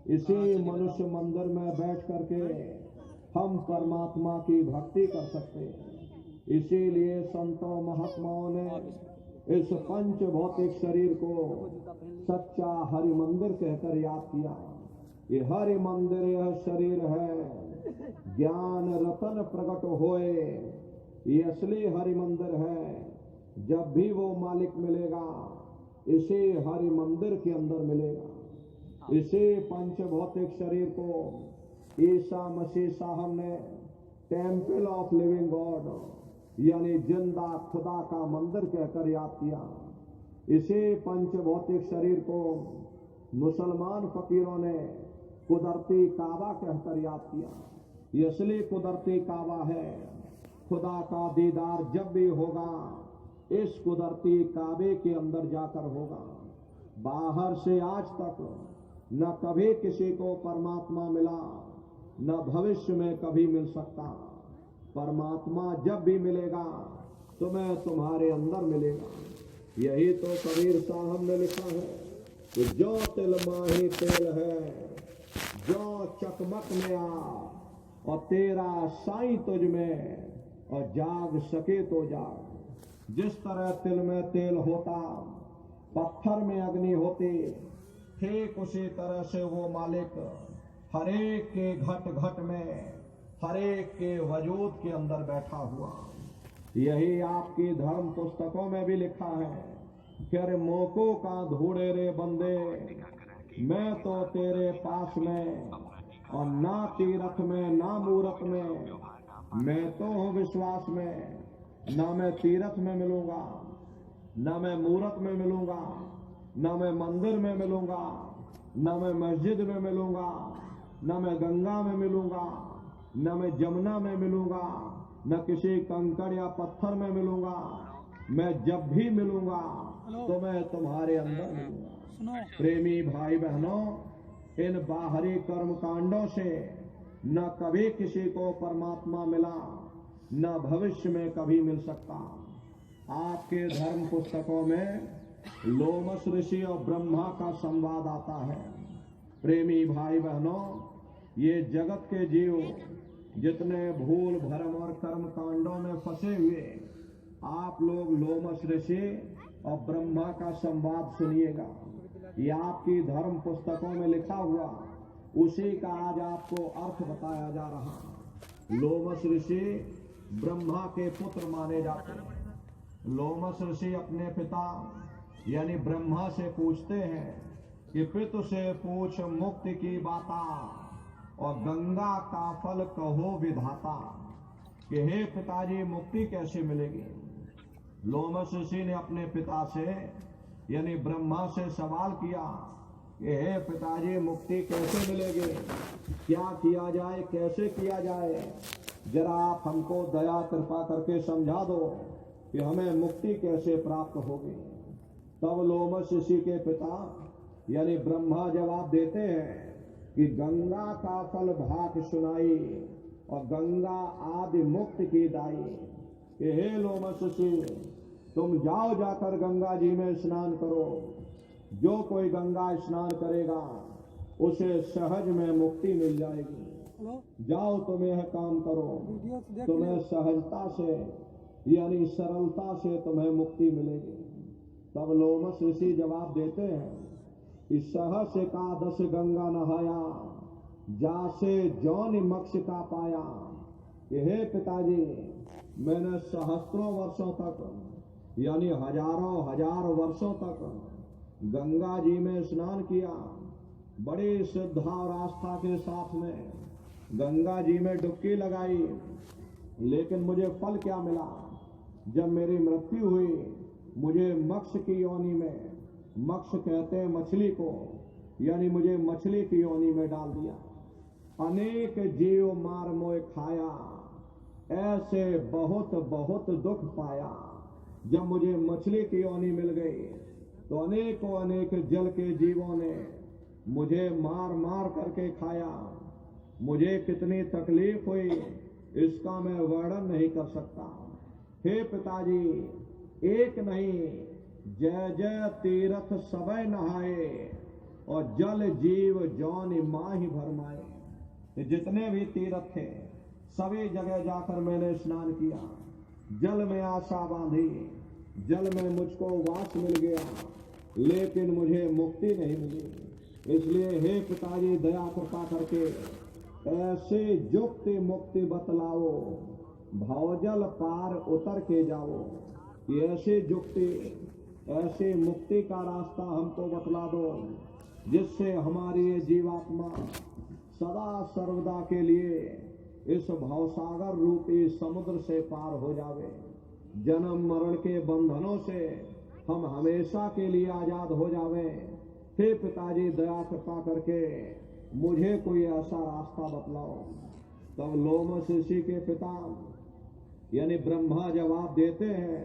इसी मनुष्य मंदिर में बैठ करके हम परमात्मा की भक्ति कर सकते हैं। इसीलिए संतों महात्माओं ने इस पंच भौतिक शरीर को सच्चा हरि मंदिर कहकर याद किया। ये हरि मंदिर यह शरीर है, ज्ञान रतन प्रकट होए, ये असली हरि मंदिर है। जब भी वो मालिक मिलेगा, इसी हरि मंदिर के अंदर मिलेगा। इसी पंच भौतिक शरीर को ईसा मसीह साहब ने टेम्पल ऑफ लिविंग गॉड यानी जिंदा खुदा का मंदिर कहकर याद किया। इसी पंच भौतिक शरीर को मुसलमान फकीरों ने कुदरती काबा कहकर याद किया। ये असली कुदरती काबा है। खुदा का दीदार जब भी होगा इस कुदरती काबे के अंदर जाकर होगा। बाहर से आज तक न कभी किसी को परमात्मा मिला, न भविष्य में कभी मिल सकता। परमात्मा जब भी मिलेगा तुम्हें तुम्हारे अंदर मिलेगा। यही तो कबीर साहब ने लिखा है कि जो तिल माही तेल है, जो चकमक में आ, और तेरा साईं तुझ में, और जाग सके तो जाग। जिस तरह तिल में तेल होता, पत्थर में अग्नि होती, ठीक उसी तरह से वो मालिक हरेक के घट घट में, हरेक के वजूद के अंदर बैठा हुआ। यही आपकी धर्म पुस्तकों में भी लिखा है कि अरे मोको का धूड़े रे बंदे, मैं तो तेरे पास में, और ना तीरथ में ना मूरत में, मैं तो हूँ विश्वास में। ना मैं तीरथ में मिलूंगा, ना मैं मूरत में मिलूंगा, ना मैं मंदिर में मिलूंगा, ना मैं मस्जिद में मिलूंगा, ना मैं गंगा में मिलूंगा, ना मैं जमुना में मिलूंगा, न किसी कंकड़ या पत्थर में मिलूंगा। मैं जब भी मिलूंगा तो मैं तुम्हारे अंदर मिलूंगा। प्रेमी भाई बहनों, इन बाहरी कर्म कांडों से न कभी किसी को परमात्मा मिला, न भविष्य में कभी मिल सकता। आपके धर्म पुस्तकों में लोमस ऋषि और ब्रह्मा का संवाद आता है। प्रेमी भाई बहनों, ये जगत के जीव जितने भूल भरम और कर्म कांडों में फंसे हुए, आप लोग लोमस ऋषि और ब्रह्मा का संवाद सुनिएगा। ये आपकी धर्म पुस्तकों में लिखा हुआ, उसी का आज आपको अर्थ बताया जा रहा। लोमस ऋषि ब्रह्मा के पुत्र माने जाते हैं। लोमस ऋषि अपने पिता यानी ब्रह्मा से पूछते हैं कि पितु से पूछ मुक्ति की बाता, और गंगा का फल कहो विधाता, कि हे पिताजी मुक्ति कैसे मिलेगी। लोमस ऋषि ने अपने पिता से यानी ब्रह्मा से सवाल किया कि हे पिताजी मुक्ति कैसे मिलेगी, क्या किया जाए, कैसे किया जाए, जरा आप हमको दया कृपा करके समझा दो कि हमें मुक्ति कैसे प्राप्त होगी। तब लोमस ऋषि के पिता यानी ब्रह्मा जवाब देते हैं कि गंगा का फल भाग सुनाई, और गंगा आदि मुक्त की दाई। कि हे लोमस ऋषि, तुम जाओ जाकर गंगा जी में स्नान करो। जो कोई गंगा स्नान करेगा उसे सहज में मुक्ति मिल जाएगी। जाओ तुम यह काम करो, तुम्हें सहजता से यानी सरलता से तुम्हें मुक्ति मिलेगी। तब लोमस ऋषि जवाब देते हैं कि सहस एकादश गंगा नहाया, जासे जौन मक्ष का पाया। कि हे पिताजी, मैंने सहस्त्रों वर्षों तक यानी हजारों हजार वर्षों तक गंगा जी में स्नान किया, बड़ी श्रद्धा और आस्था के साथ में गंगा जी में डुबकी लगाई, लेकिन मुझे फल क्या मिला। जब मेरी मृत्यु हुई, मुझे मत्स्य की योनि में, मत्स्य कहते हैं मछली को, यानी मुझे मछली की योनि में डाल दिया। अनेक जीव मार मोए खाया, ऐसे बहुत बहुत दुख पाया। जब मुझे मछली की योनि मिल गई तो अनेकों अनेक जल के जीवों ने मुझे मार मार करके खाया। मुझे कितनी तकलीफ हुई इसका मैं वर्णन नहीं कर सकता। हे पिताजी, एक नहीं जय जय तीर्थ सबय नहाए, और जल जीव जौन माही भरमाए। जितने भी तीर्थ थे सभी जगह जाकर मैंने स्नान किया, जल में आशा बांधी, जल में मुझको वास मिल गया, लेकिन मुझे मुक्ति नहीं मिली। इसलिए हे पिताजी, दया कृपा करके ऐसे युक्ति मुक्ति बतलाओ, भवजल पार उतर के जाओ। ये ऐसे युक्ति, ऐसे मुक्ति का रास्ता हमको बतला दो जिससे हमारी ये जीवात्मा सदा सर्वदा के लिए इस भवसागर रूपी समुद्र से पार हो जावे। जन्म मरण के बंधनों से हम हमेशा के लिए आजाद हो जावे। हे पिताजी, दया कृपा करके मुझे कोई ऐसा रास्ता बतलाओ। तब लोमस ऋषि के पिता यानी ब्रह्मा जवाब देते हैं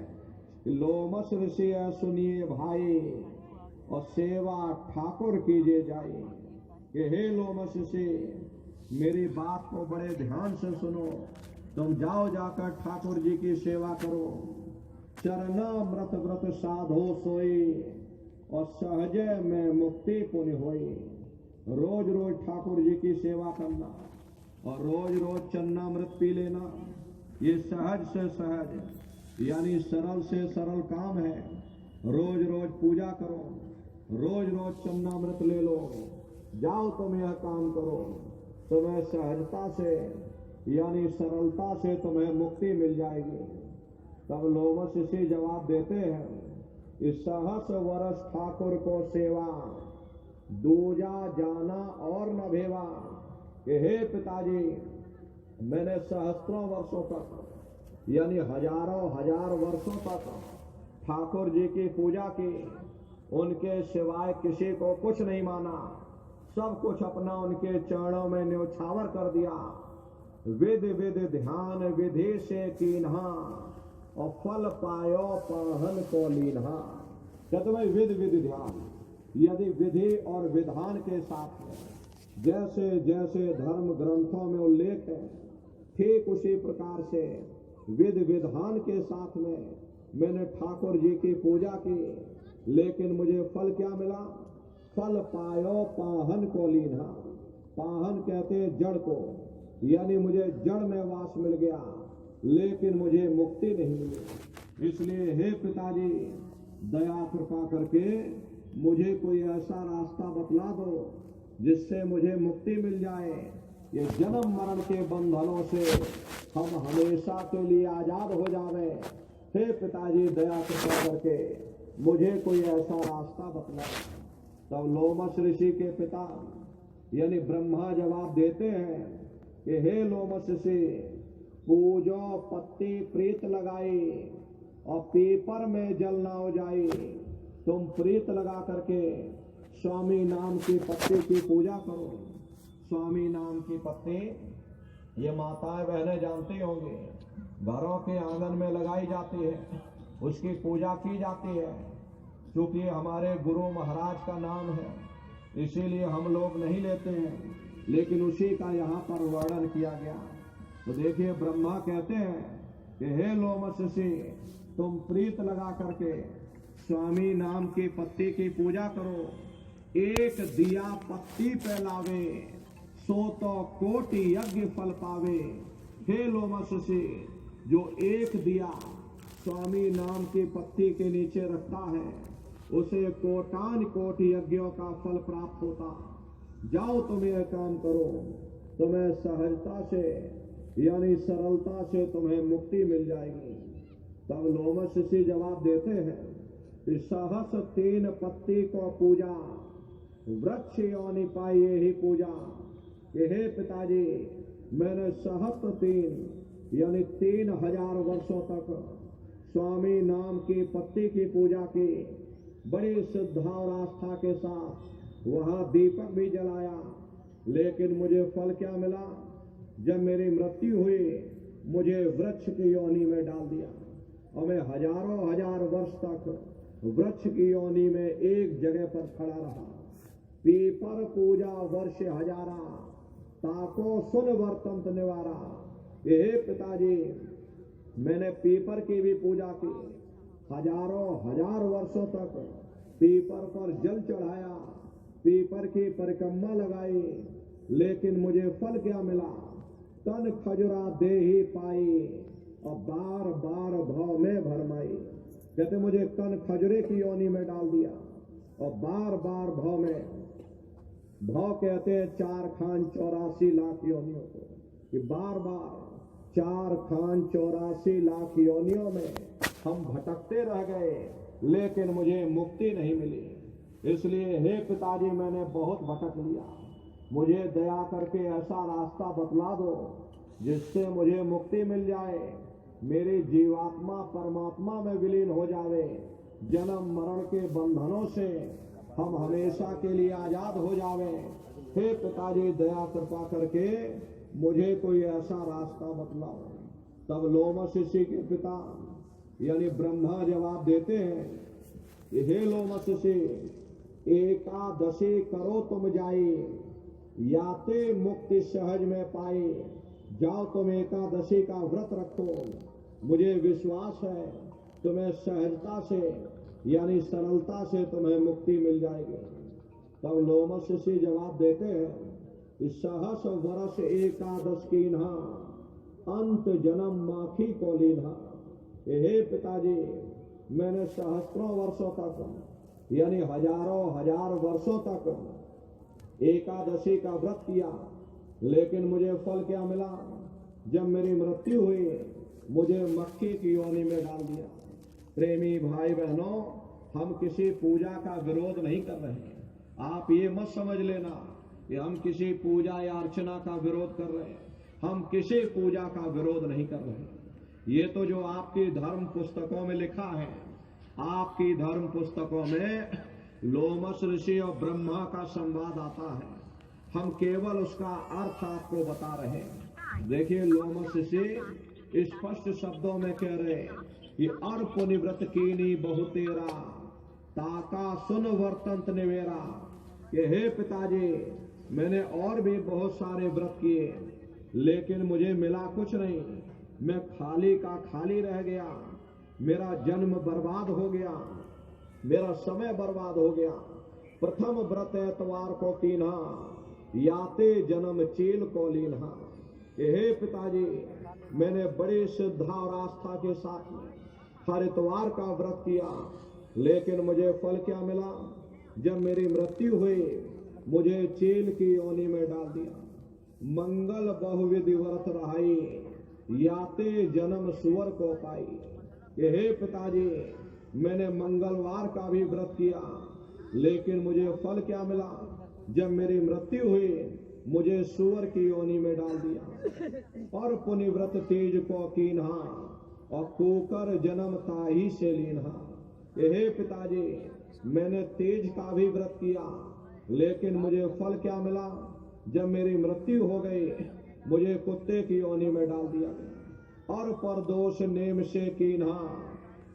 लोमस ऋषि सुनिए भाई, और सेवा ठाकुर कीजिए जाए। कि हे लोमस ऋषि, मेरी बात को बड़े ध्यान से सुनो। तुम जाओ जाकर ठाकुर जी की सेवा करो। चरणामृत व्रत साधो सोई, और सहजे में मुक्ति पुण्य होई। रोज रोज ठाकुर जी की सेवा करना और रोज रोज चरणामृत पी लेना, ये सहज से सहज यानी सरल से सरल काम है। रोज रोज पूजा करो, रोज रोज चरणामृत ले लो। जाओ तुम यह काम करो, तुम्हें सहजता से यानी सरलता से तुम्हें मुक्ति मिल जाएगी। तब लोमस ऋषि जवाब देते हैं, इस सहस वर्ष ठाकुर को सेवा, दूजा जाना और न भेवा। कि हे पिताजी, मैंने सहस्त्रों वर्षों तक यानी हजारों हजार वर्षों तक ठाकुर जी की पूजा की, उनके सिवाय किसी को कुछ नहीं माना, सब कुछ अपना उनके चरणों में न्योछावर कर दिया। विध विध ध्यान विधि से कीन्हा, और फल पायो पाहन को लीन्हा। कहते भाई विध विधि ध्यान, यदि विधि और विधान के साथ में जैसे जैसे धर्म ग्रंथों में उल्लेख है, ठीक उसी प्रकार से विध विधान के साथ में मैंने ठाकुर जी की पूजा की, लेकिन मुझे फल क्या मिला? फल पायो पाहन को लीन्हा। पाहन कहते हैं जड़ को, यानी मुझे जड़ में वास मिल गया, लेकिन मुझे मुक्ति नहीं मिली। इसलिए हे पिताजी, दया कृपा करके मुझे कोई ऐसा रास्ता बतला दो जिससे मुझे मुक्ति मिल जाए। ये जन्म मरण के बंधनों से हम हमेशा के लिए आजाद हो जावे। हे पिताजी, दया कृपा करके मुझे कोई ऐसा रास्ता बतला। तब लोमस ऋषि के पिता यानी ब्रह्मा जवाब देते हैं कि हे लोमस ऋषि, पूजो पत्ती प्रीत लगाई, और पीपर में जल ना हो जाई। तुम प्रीत लगा करके स्वामी नाम की पत्ती की पूजा करो। स्वामी नाम की पत्ती ये माताएं बहनें जानती होंगी, घरों के आंगन में लगाई जाती है, उसकी पूजा की जाती है। क्योंकि हमारे गुरु महाराज का नाम है, इसीलिए हम लोग नहीं लेते हैं, लेकिन उसी का यहाँ पर वर्णन किया गया। तो देखिए, ब्रह्मा कहते हैं कि हे लोमस ऋषि, तुम प्रीत लगा करके स्वामी नाम की पत्ती की पूजा करो। एक दिया पत्ती पे लावे, सो तो कोटि यज्ञ फल पावे। हे लोमस ऋषि, जो एक दिया स्वामी नाम की पत्ती के नीचे रखता है, उसे कोटान कोटि यज्ञों का फल प्राप्त होता। जाओ तुम यह काम करो, तुम्हें सहजता से यानी सरलता से तुम्हें मुक्ति मिल जाएगी। तब लोमस ऋषि जवाब देते हैं कि सहस तीन पत्ती को पूजा, वृक्ष योनि पाइए ही पूजा। कि हे पिताजी, मैंने सहस्त्र तीन यानी 3000 वर्षों तक स्वामी नाम की पत्ती की पूजा की, बड़ी श्रद्धा और आस्था के साथ वहां दीपक भी जलाया, लेकिन मुझे फल क्या मिला? जब मेरी मृत्यु हुई, मुझे वृक्ष की योनि में डाल दिया, और मैं हजारों हजार वर्ष तक वृक्ष की योनि में एक जगह पर खड़ा रहा। पीपर पूजा वर्ष हजारा, ताको सुन वर्तंत निवारा। हे पिताजी, मैंने पीपर की भी पूजा की, हजारों हजार वर्षों तक पीपर पर जल चढ़ाया, पीपर की परिक्रमा लगाई, लेकिन मुझे फल क्या मिला? तन खजुरा दे ही पाई, और बार बार भव में भरमाई। कहते मुझे तन खजुरे की योनि में डाल दिया, और बार बार भव में, भव कहते हैं 4 खान 84 लाख योनियों को, कि बार बार 4 खान 84 लाख योनियों में हम भटकते रह गए, लेकिन मुझे मुक्ति नहीं मिली। इसलिए हे पिताजी, मैंने बहुत भटक लिया, मुझे दया करके ऐसा रास्ता बतला दो जिससे मुझे मुक्ति मिल जाए, मेरी जीवात्मा परमात्मा में विलीन हो जावे, जन्म मरण के बंधनों से हम हमेशा के लिए आजाद हो जावे। हे पिताजी, दया कृपा करके मुझे कोई ऐसा रास्ता बतलाओ। तब लोमस ऋषि के पिता यानी ब्रह्मा जवाब देते हैं कि हे लोमस से एकादशी करो तुम जाए, याते मुक्ति सहज में पाए। जाओ तुम एकादशी का व्रत रखो, मुझे विश्वास है तुम्हें सहजता से यानी सरलता से तुम्हें मुक्ति मिल जाएगी। तब लोमस ऋषि जवाब देते हैं कि सहस वर्ष एकादश कीन्हा, अंत जन्म माखी को लीन्हा। हे पिताजी, मैंने सहस्त्रों वर्षों तक यानी हजारों हजार वर्षों तक एकादशी का व्रत किया, लेकिन मुझे फल क्या मिला? जब मेरी मृत्यु हुई मुझे मक्खी की योनि में डाल दिया। प्रेमी भाई बहनों, हम किसी पूजा का विरोध नहीं कर रहे हैं। आप ये मत समझ लेना कि हम किसी पूजा या अर्चना का विरोध कर रहे हैं। हम किसी पूजा का विरोध नहीं कर रहे हैं। ये तो जो आपकी धर्म पुस्तकों में लिखा है, आपकी धर्म पुस्तकों में लोमस ऋषि और ब्रह्मा का संवाद आता है, हम केवल उसका अर्थ आपको बता रहे हैं। देखिए, लोमस ऋषि स्पष्ट शब्दों में कह रहे कि अर्प निवृत कीनी बहुतेरा, ताका सुन वर्तंत निवेरा। कि हे पिताजी, मैंने और भी बहुत सारे व्रत किए, लेकिन मुझे मिला कुछ नहीं। मैं खाली का खाली रह गया, मेरा जन्म बर्बाद हो गया, मेरा समय बर्बाद हो गया। प्रथम व्रत एतवार को कीन्हा, याते जन्म चील को लीन्हा। हे पिताजी, मैंने बड़ी श्रद्धा और आस्था के साथ हर इतवार का व्रत किया, लेकिन मुझे फल क्या मिला? जब मेरी मृत्यु हुई मुझे चील की योनि में डाल दिया। मंगल बहुविधि व्रत रहाई, याते जन्म सुअर को पाई। हे पिताजी, मैंने मंगलवार का भी व्रत किया, लेकिन मुझे फल क्या मिला? जब मेरी मृत्यु हुई मुझे सुअर की योनि में डाल दिया। और पुनिव्रत तेज को कीन्हा, और कुकर जन्म ताही से लीन्हा। हे पिताजी, मैंने तेज का भी व्रत किया, लेकिन मुझे फल क्या मिला? जब मेरी मृत्यु हो गई मुझे कुत्ते की योनि में डाल दिया गया। और परदोष नेम से कीन्हा,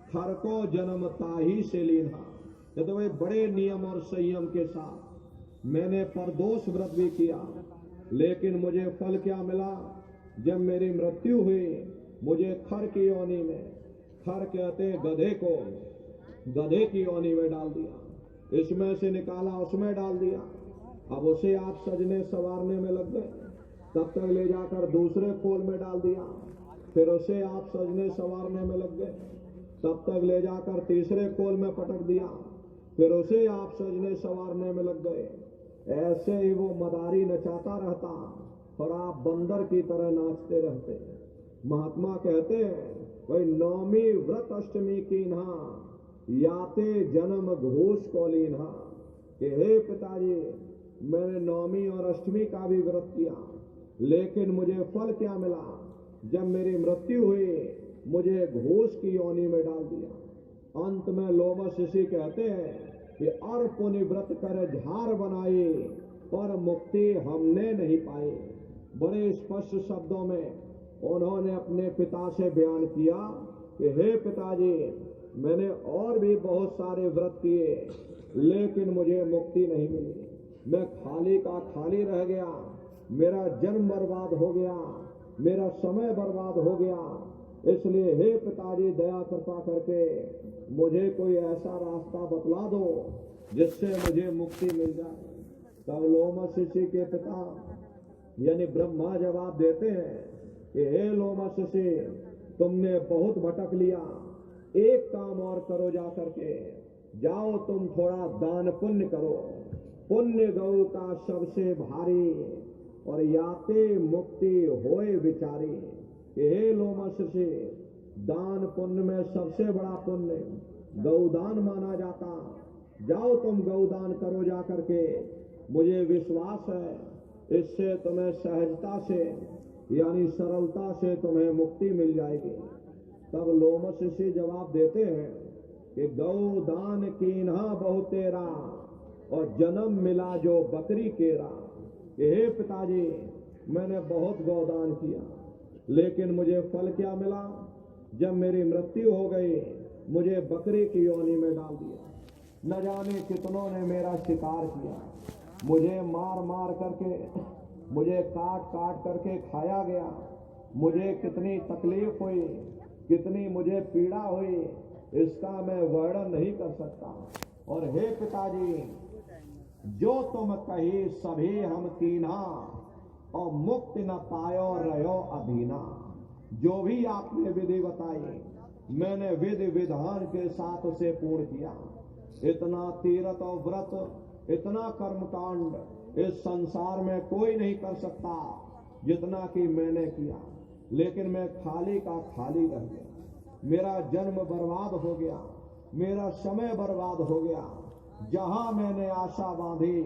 खर को जन्म ताही से लीन्हा। तो भाई बड़े नियम और संयम के साथ मैंने परदोष व्रत भी किया, लेकिन मुझे फल क्या मिला? जब मेरी मृत्यु हुई मुझे खर की योनि में, खर कहते गधे को, गधे की योनि में डाल दिया। इसमें से निकाला उसमें डाल दिया। अब उसे आप सजने संवारने में लग गए, तब तक ले जाकर दूसरे खोल में डाल दिया। फिर उसे आप सजने संवारने में लग गए, तब तक ले जाकर तीसरे खोल में पटक दिया। फिर उसे आप सजने संवारने में लग गए। ऐसे ही वो मदारी नचाता रहता और आप बंदर की तरह नाचते रहते। महात्मा कहते हैं, भाई नौमी व्रत अष्टमी कीन्हा, याते जन्म घोष को लीन्हा। कि हे पिताजी, मैंने नौमी और अष्टमी का भी व्रत किया, लेकिन मुझे फल क्या मिला? जब मेरी मृत्यु हुई मुझे घोष की योनि में डाल दिया। अंत में लोमस ऋषि कहते हैं कि अर्प निवृत कर झार बनाई, पर मुक्ति हमने नहीं पाई। बड़े स्पष्ट शब्दों में उन्होंने अपने पिता से बयान किया कि हे पिताजी, मैंने और भी बहुत सारे व्रत किए, लेकिन मुझे मुक्ति नहीं मिली। मैं खाली का खाली रह गया, मेरा जन्म बर्बाद हो गया, मेरा समय बर्बाद हो गया। इसलिए हे पिताजी, दया कृपा करके मुझे कोई ऐसा रास्ता बतला दो जिससे मुझे मुक्ति मिल जाए। तब लोमस ऋषि के पिता यानी ब्रह्मा जवाब देते हैं कि हे लोमस ऋषि, तुमने बहुत भटक लिया, एक काम और करो, जा करके जाओ तुम थोड़ा दान पुण्य करो। पुण्य गौ का सबसे भारी, और याते मुक्ति होए विचारी। हे लोमस ऋषि, दान पुण्य में सबसे बड़ा पुण्य गौदान माना जाता। जाओ तुम गौदान करो जा करके, मुझे विश्वास है इससे तुम्हें सहजता से यानी सरलता से तुम्हें मुक्ति मिल जाएगी। तब लोमस ऋषि जवाब देते हैं कि गौदान कीन्हा बहुतेरा, और जन्म मिला जो बकरी केरा। हे पिताजी, मैंने बहुत गौदान किया, लेकिन मुझे फल क्या मिला? जब मेरी मृत्यु हो गई मुझे बकरी की योनि में डाल दिया। न जाने कितनों ने मेरा शिकार किया, मुझे मार मार करके, मुझे काट काट करके खाया गया। मुझे कितनी तकलीफ हुई, कितनी मुझे पीड़ा हुई, इसका मैं वर्णन नहीं कर सकता। और हे पिताजी, जो तुम कही सभी हम कीना, और मुक्ति न पायो रहो अधीना। जो भी आपने विधि बताई मैंने विधि विधान के साथ उसे पूर्ण किया। इतना तीर्थ और व्रत, इतना कर्मकांड इस संसार में कोई नहीं कर सकता जितना कि मैंने किया। लेकिन मैं खाली का खाली रह गया, मेरा जन्म बर्बाद हो गया, मेरा समय बर्बाद हो गया। जहां मैंने आशा बांधी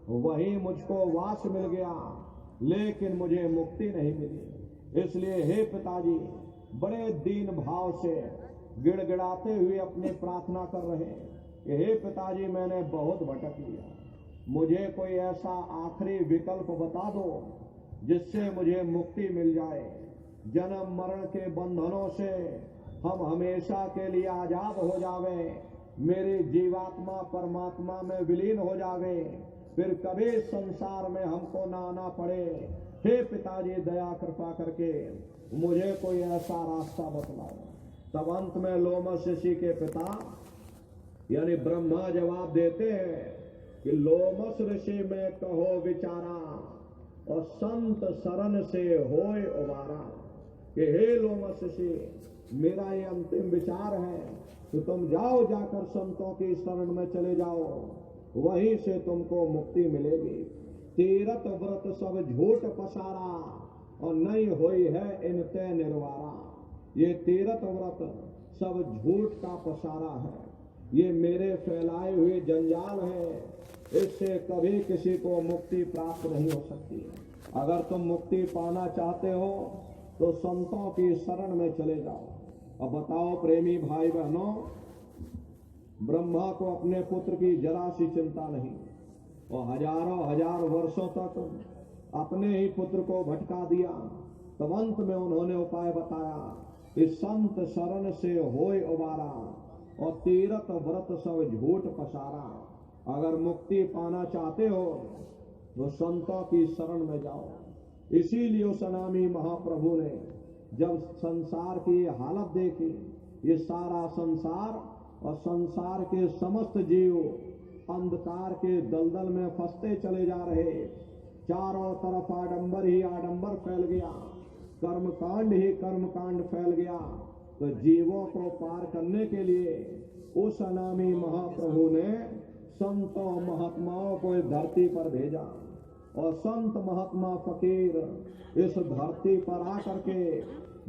वहीं मुझको वास मिल गया, लेकिन मुझे मुक्ति नहीं मिली। इसलिए हे पिताजी, बड़े दीन भाव से गिड़गिड़ाते हुए अपनी प्रार्थना कर रहे हैं कि हे पिताजी, मैंने बहुत भटक लिया, मुझे कोई ऐसा आखिरी विकल्प बता दो जिससे मुझे मुक्ति मिल जाए। जन्म मरण के बंधनों से हम हमेशा के लिए आजाद हो जावे, मेरी जीवात्मा परमात्मा में विलीन हो जावे, फिर कभी संसार में हमको ना आना पड़े। हे पिताजी, दया कृपा करके मुझे कोई ऐसा रास्ता बतलाओ। तब अंत में लोमस ऋषि के पिता यानी ब्रह्मा जवाब देते हैं कि लोमस ऋषि में कहो विचारा, और संत शरण से होय उबारा। कि हे लोमस ऋषि, मेरा ये अंतिम विचार है कि तुम जाओ, जाकर संतों की शरण में चले जाओ, वहीं से तुमको मुक्ति मिलेगी। तीरथ व्रत सब झूठ पसारा, और नहीं हुई है इनते निर्वारा। ये तीरथ व्रत सब झूठ का पसारा है, ये मेरे फैलाए हुए जंजाल है, इससे कभी किसी को मुक्ति प्राप्त नहीं हो सकती। अगर तुम मुक्ति पाना चाहते हो तो संतों की शरण में चले जाओ। अब बताओ प्रेमी भाई बहनों, ब्रह्मा को अपने पुत्र की जरा सी चिंता नहीं, और हजारों हजार वर्षों तक अपने ही पुत्र को भटका दिया। तब अंत में उन्होंने उपाय बताया, इस संत शरण से होय उबारा, और तीरथ व्रत सब झूठ पसारा। अगर मुक्ति पाना चाहते हो तो संतों की शरण में जाओ। इसीलिए उस अनामी महाप्रभु ने जब संसार की हालत देखी, ये सारा संसार और संसार के समस्त जीव अंधकार के दलदल में फंसते चले जा रहे, चारों तरफ आडंबर ही आडंबर फैल गया, कर्मकांड ही कर्मकांड फैल गया, तो जीवों को पार करने के लिए उस अनामी महाप्रभु ने संतों महात्माओं को इस धरती पर भेजा। और संत महात्मा फकीर इस धरती पर आकर के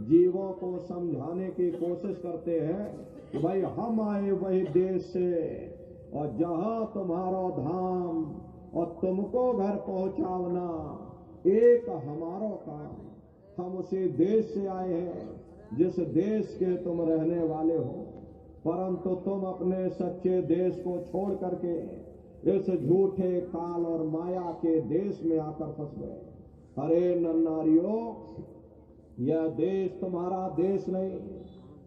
जीवों को समझाने की कोशिश करते हैं कि भाई हम आए वही देश से, और जहां तुम्हारा धाम और तुमको घर पहुंचावना एक हमारो काम। हम उसी देश से आए हैं जिस देश के तुम रहने वाले हो, परंतु तुम अपने सच्चे देश को छोड़ करके इस झूठे काल और माया के देश में आकर फंस गए। अरे नन्नारियों, यह देश तुम्हारा देश नहीं,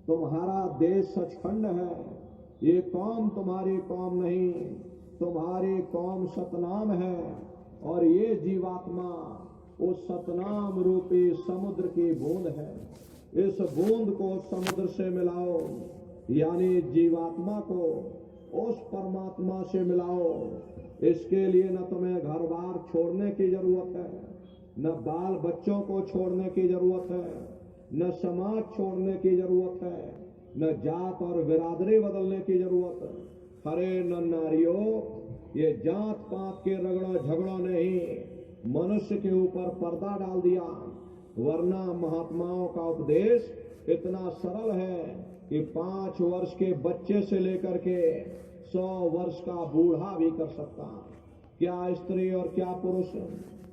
तुम्हारा देश सचखंड है। ये कौम तुम्हारी कौम नहीं, तुम्हारी कौम सतनाम है, और ये जीवात्मा उस सतनाम रूपी समुद्र की बूंद है। इस बूंद को समुद्र से मिलाओ, यानी जीवात्मा को उस परमात्मा से मिलाओ। इसके लिए न तुम्हें घर बार छोड़ने की जरूरत है, न बाल बच्चों को छोड़ने की जरूरत है, न समाज छोड़ने की जरूरत है, न जात और बिरादरी बदलने की जरूरत है। हरे नन्नारियों, ये जात पात के रगड़ों झगड़ों ने ही मनुष्य के ऊपर पर्दा डाल दिया, वरना महात्माओं का उपदेश इतना सरल है कि 5 वर्ष के बच्चे से लेकर के 100 वर्ष का बूढ़ा भी कर सकता। क्या स्त्री और क्या पुरुष,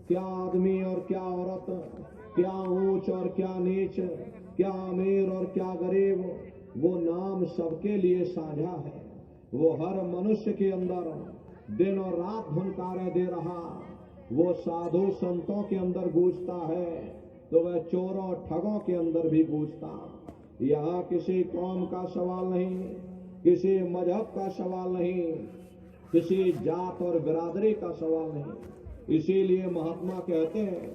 क्या आदमी और क्या औरत, क्या ऊंच और क्या नीच, क्या अमीर और क्या गरीब, वो नाम सबके लिए साझा है। वो हर मनुष्य के अंदर दिन और रात धुनकारे दे रहा। वो साधु संतों के अंदर गूंजता है तो वह चोरों ठगों के अंदर भी गूंजता। यहाँ किसी कौम का सवाल नहीं, किसी मजहब का सवाल नहीं, किसी जात और बिरादरी का सवाल नहीं। इसीलिए महात्मा कहते हैं,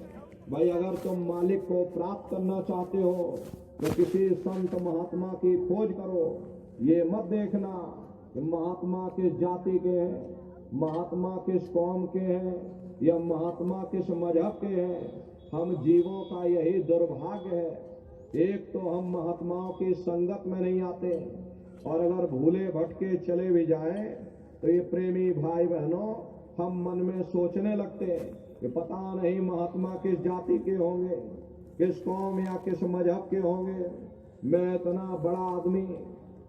भाई अगर तुम मालिक को प्राप्त करना चाहते हो तो किसी संत महात्मा की खोज करो। ये मत देखना कि महात्मा किस जाति के हैं, महात्मा किस कौम के हैं या महात्मा किस मजहब के हैं। हम जीवों का यही दुर्भाग्य है, एक तो हम महात्माओं की संगत में नहीं आते, और अगर भूले भटके चले भी जाएं तो ये प्रेमी भाई बहनों, हम मन में सोचने लगते हैं कि पता नहीं महात्मा किस जाति के होंगे, किस कौम या किस मजहब के होंगे। मैं इतना बड़ा आदमी,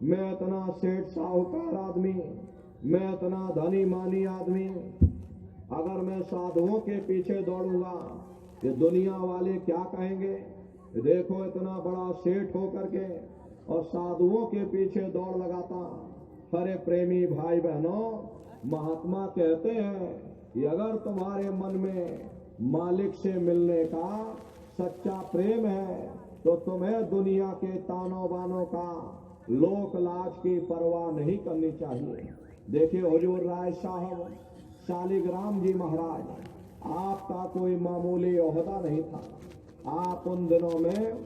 मैं इतना सेठ साहूकार आदमी, मैं इतना धनी मानी आदमी, अगर मैं साधुओं के पीछे दौड़ूंगा ये दुनिया वाले क्या कहेंगे। देखो इतना बड़ा सेठ होकर के और साधुओं के पीछे दौड़ लगाता। हरे प्रेमी भाई बहनों, महात्मा कहते हैं कि अगर तुम्हारे मन में मालिक से मिलने का सच्चा प्रेम है तो तुम्हें दुनिया के तानों बानों का, लोक लाज की परवाह नहीं करनी चाहिए। देखिए हुजूर राय साहब शालिग्राम जी महाराज, आपका कोई मामूली ओहदा नहीं था। आप उन दिनों में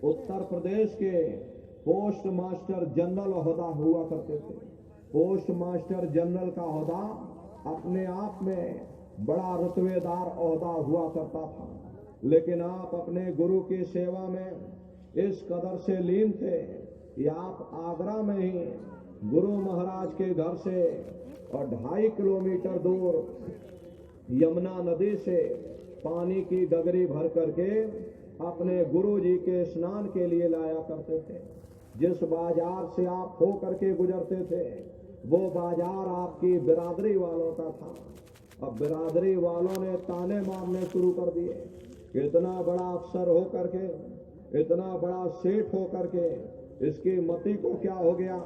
उत्तर प्रदेश के पोस्ट मास्टर जनरल ओहदा हुआ करते थे। पोस्ट मास्टर जनरल का ओहदा अपने आप में बड़ा रुतबेदार ओहदा हुआ करता था, लेकिन आप अपने गुरु की सेवा में इस कदर से लीन थे कि आप आगरा में ही गुरु महाराज के घर से और 2.5 किलोमीटर दूर यमुना नदी से पानी की गगरी भर करके अपने गुरु जी के स्नान के लिए लाया करते थे। जिस बाजार से आप हो करके गुजरते थे वो बाजार आपकी बिरादरी वालों का था। अब बिरादरी वालों ने ताने मारने शुरू कर दिए। इतना बड़ा अफसर हो करके, इतना बड़ा सेठ हो करके इसकी मति को क्या हो गया,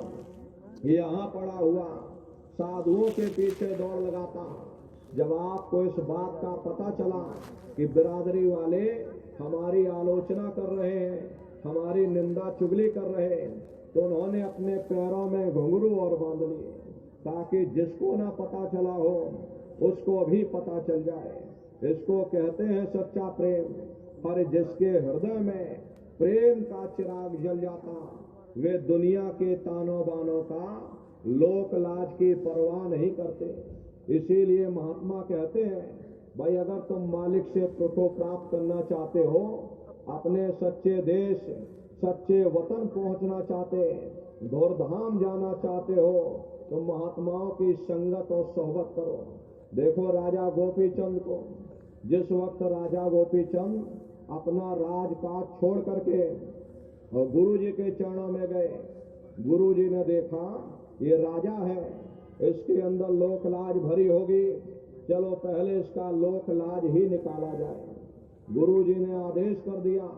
यहाँ पड़ा हुआ साधुओं के पीछे दौड़ लगाता। जब आपको इस बात का पता चला कि बिरादरी वाले हमारी आलोचना कर रहे हैं, हमारी निंदा चुगली कर रहे हैं, तो उन्होंने अपने पैरों में घुंघरू और बांध लिए ताकि जिसको ना पता चला हो उसको भी पता चल जाए। इसको कहते हैं सच्चा प्रेम। और जिसके हृदय में प्रेम का चिराग जल जाता वे दुनिया के तानों बानों का, लोक लाज की परवाह नहीं करते। इसीलिए महात्मा कहते हैं, भाई अगर तुम मालिक से को प्राप्त करना चाहते हो, अपने सच्चे देश, सच्चे वतन पहुंचना चाहते, धौरधाम जाना चाहते हो, तो महात्माओं की संगत और सोहबत करो। देखो राजा गोपीचंद को, जिस वक्त राजा गोपीचंद अपना राजकाज छोड़ करके और गुरु जी के चरणों में गए, गुरु जी ने देखा ये राजा है, इसके अंदर लोक लाज भरी होगी, चलो पहले इसका लोक लाज ही निकाला जाए। गुरु जी ने आदेश कर दिया,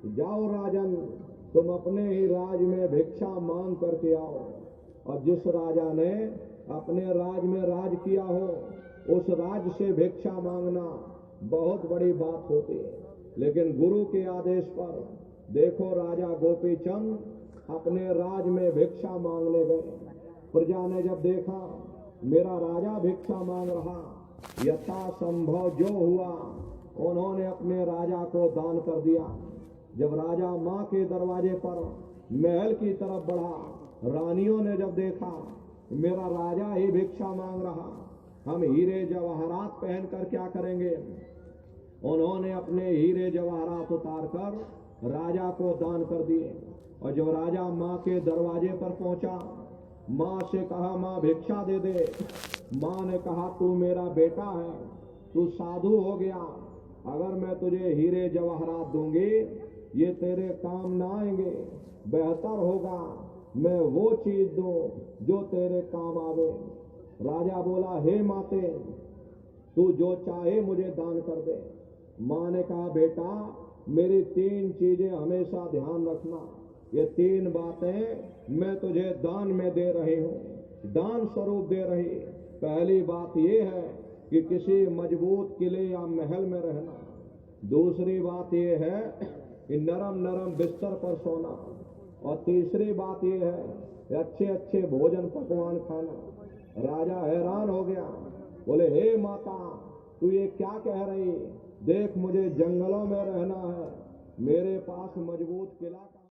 जाओ राजन, तुम अपने ही राज में भिक्षा मांग करके आओ। और जिस राजा ने अपने राज में राज किया हो उस राज से भिक्षा मांगना बहुत बड़ी बात होती है। लेकिन गुरु के आदेश पर देखो राजा गोपीचंद अपने राज में भिक्षा मांगने गए। प्रजा ने जब देखा मेरा राजा भिक्षा मांग रहा, यथा संभव जो हुआ उन्होंने अपने राजा को दान कर दिया। जब राजा माँ के दरवाजे पर महल की तरफ बढ़ा, रानियों ने जब देखा मेरा राजा ही भिक्षा मांग रहा, हम हीरे जवाहरात पहन कर क्या करेंगे। उन्होंने अपने हीरे जवाहरात उतार कर राजा को दान कर दिए। और जब राजा माँ के दरवाजे पर पहुंचा, माँ से कहा माँ भिक्षा दे दे। माँ ने कहा तू मेरा बेटा है, तू साधु हो गया, अगर मैं तुझे हीरे जवाहरात दूंगी ये तेरे काम ना आएंगे, बेहतर होगा मैं वो चीज दूं जो तेरे काम आवे। राजा बोला हे माते, तू जो चाहे मुझे दान कर दे। माँ ने कहा बेटा मेरी 3 चीजें हमेशा ध्यान रखना, ये 3 बातें मैं तुझे दान में दे रही हूँ, दान स्वरूप दे रही। पहली बात ये है कि किसी मजबूत किले या महल में रहना। दूसरी बात ये है कि नरम नरम बिस्तर पर सोना। और तीसरी बात ये है कि अच्छे अच्छे भोजन पकवान खाना। राजा हैरान हो गया, बोले हे माता, तू ये क्या कह रही? देख, मुझे जंगलों में रहना है, मेरे पास मजबूत किला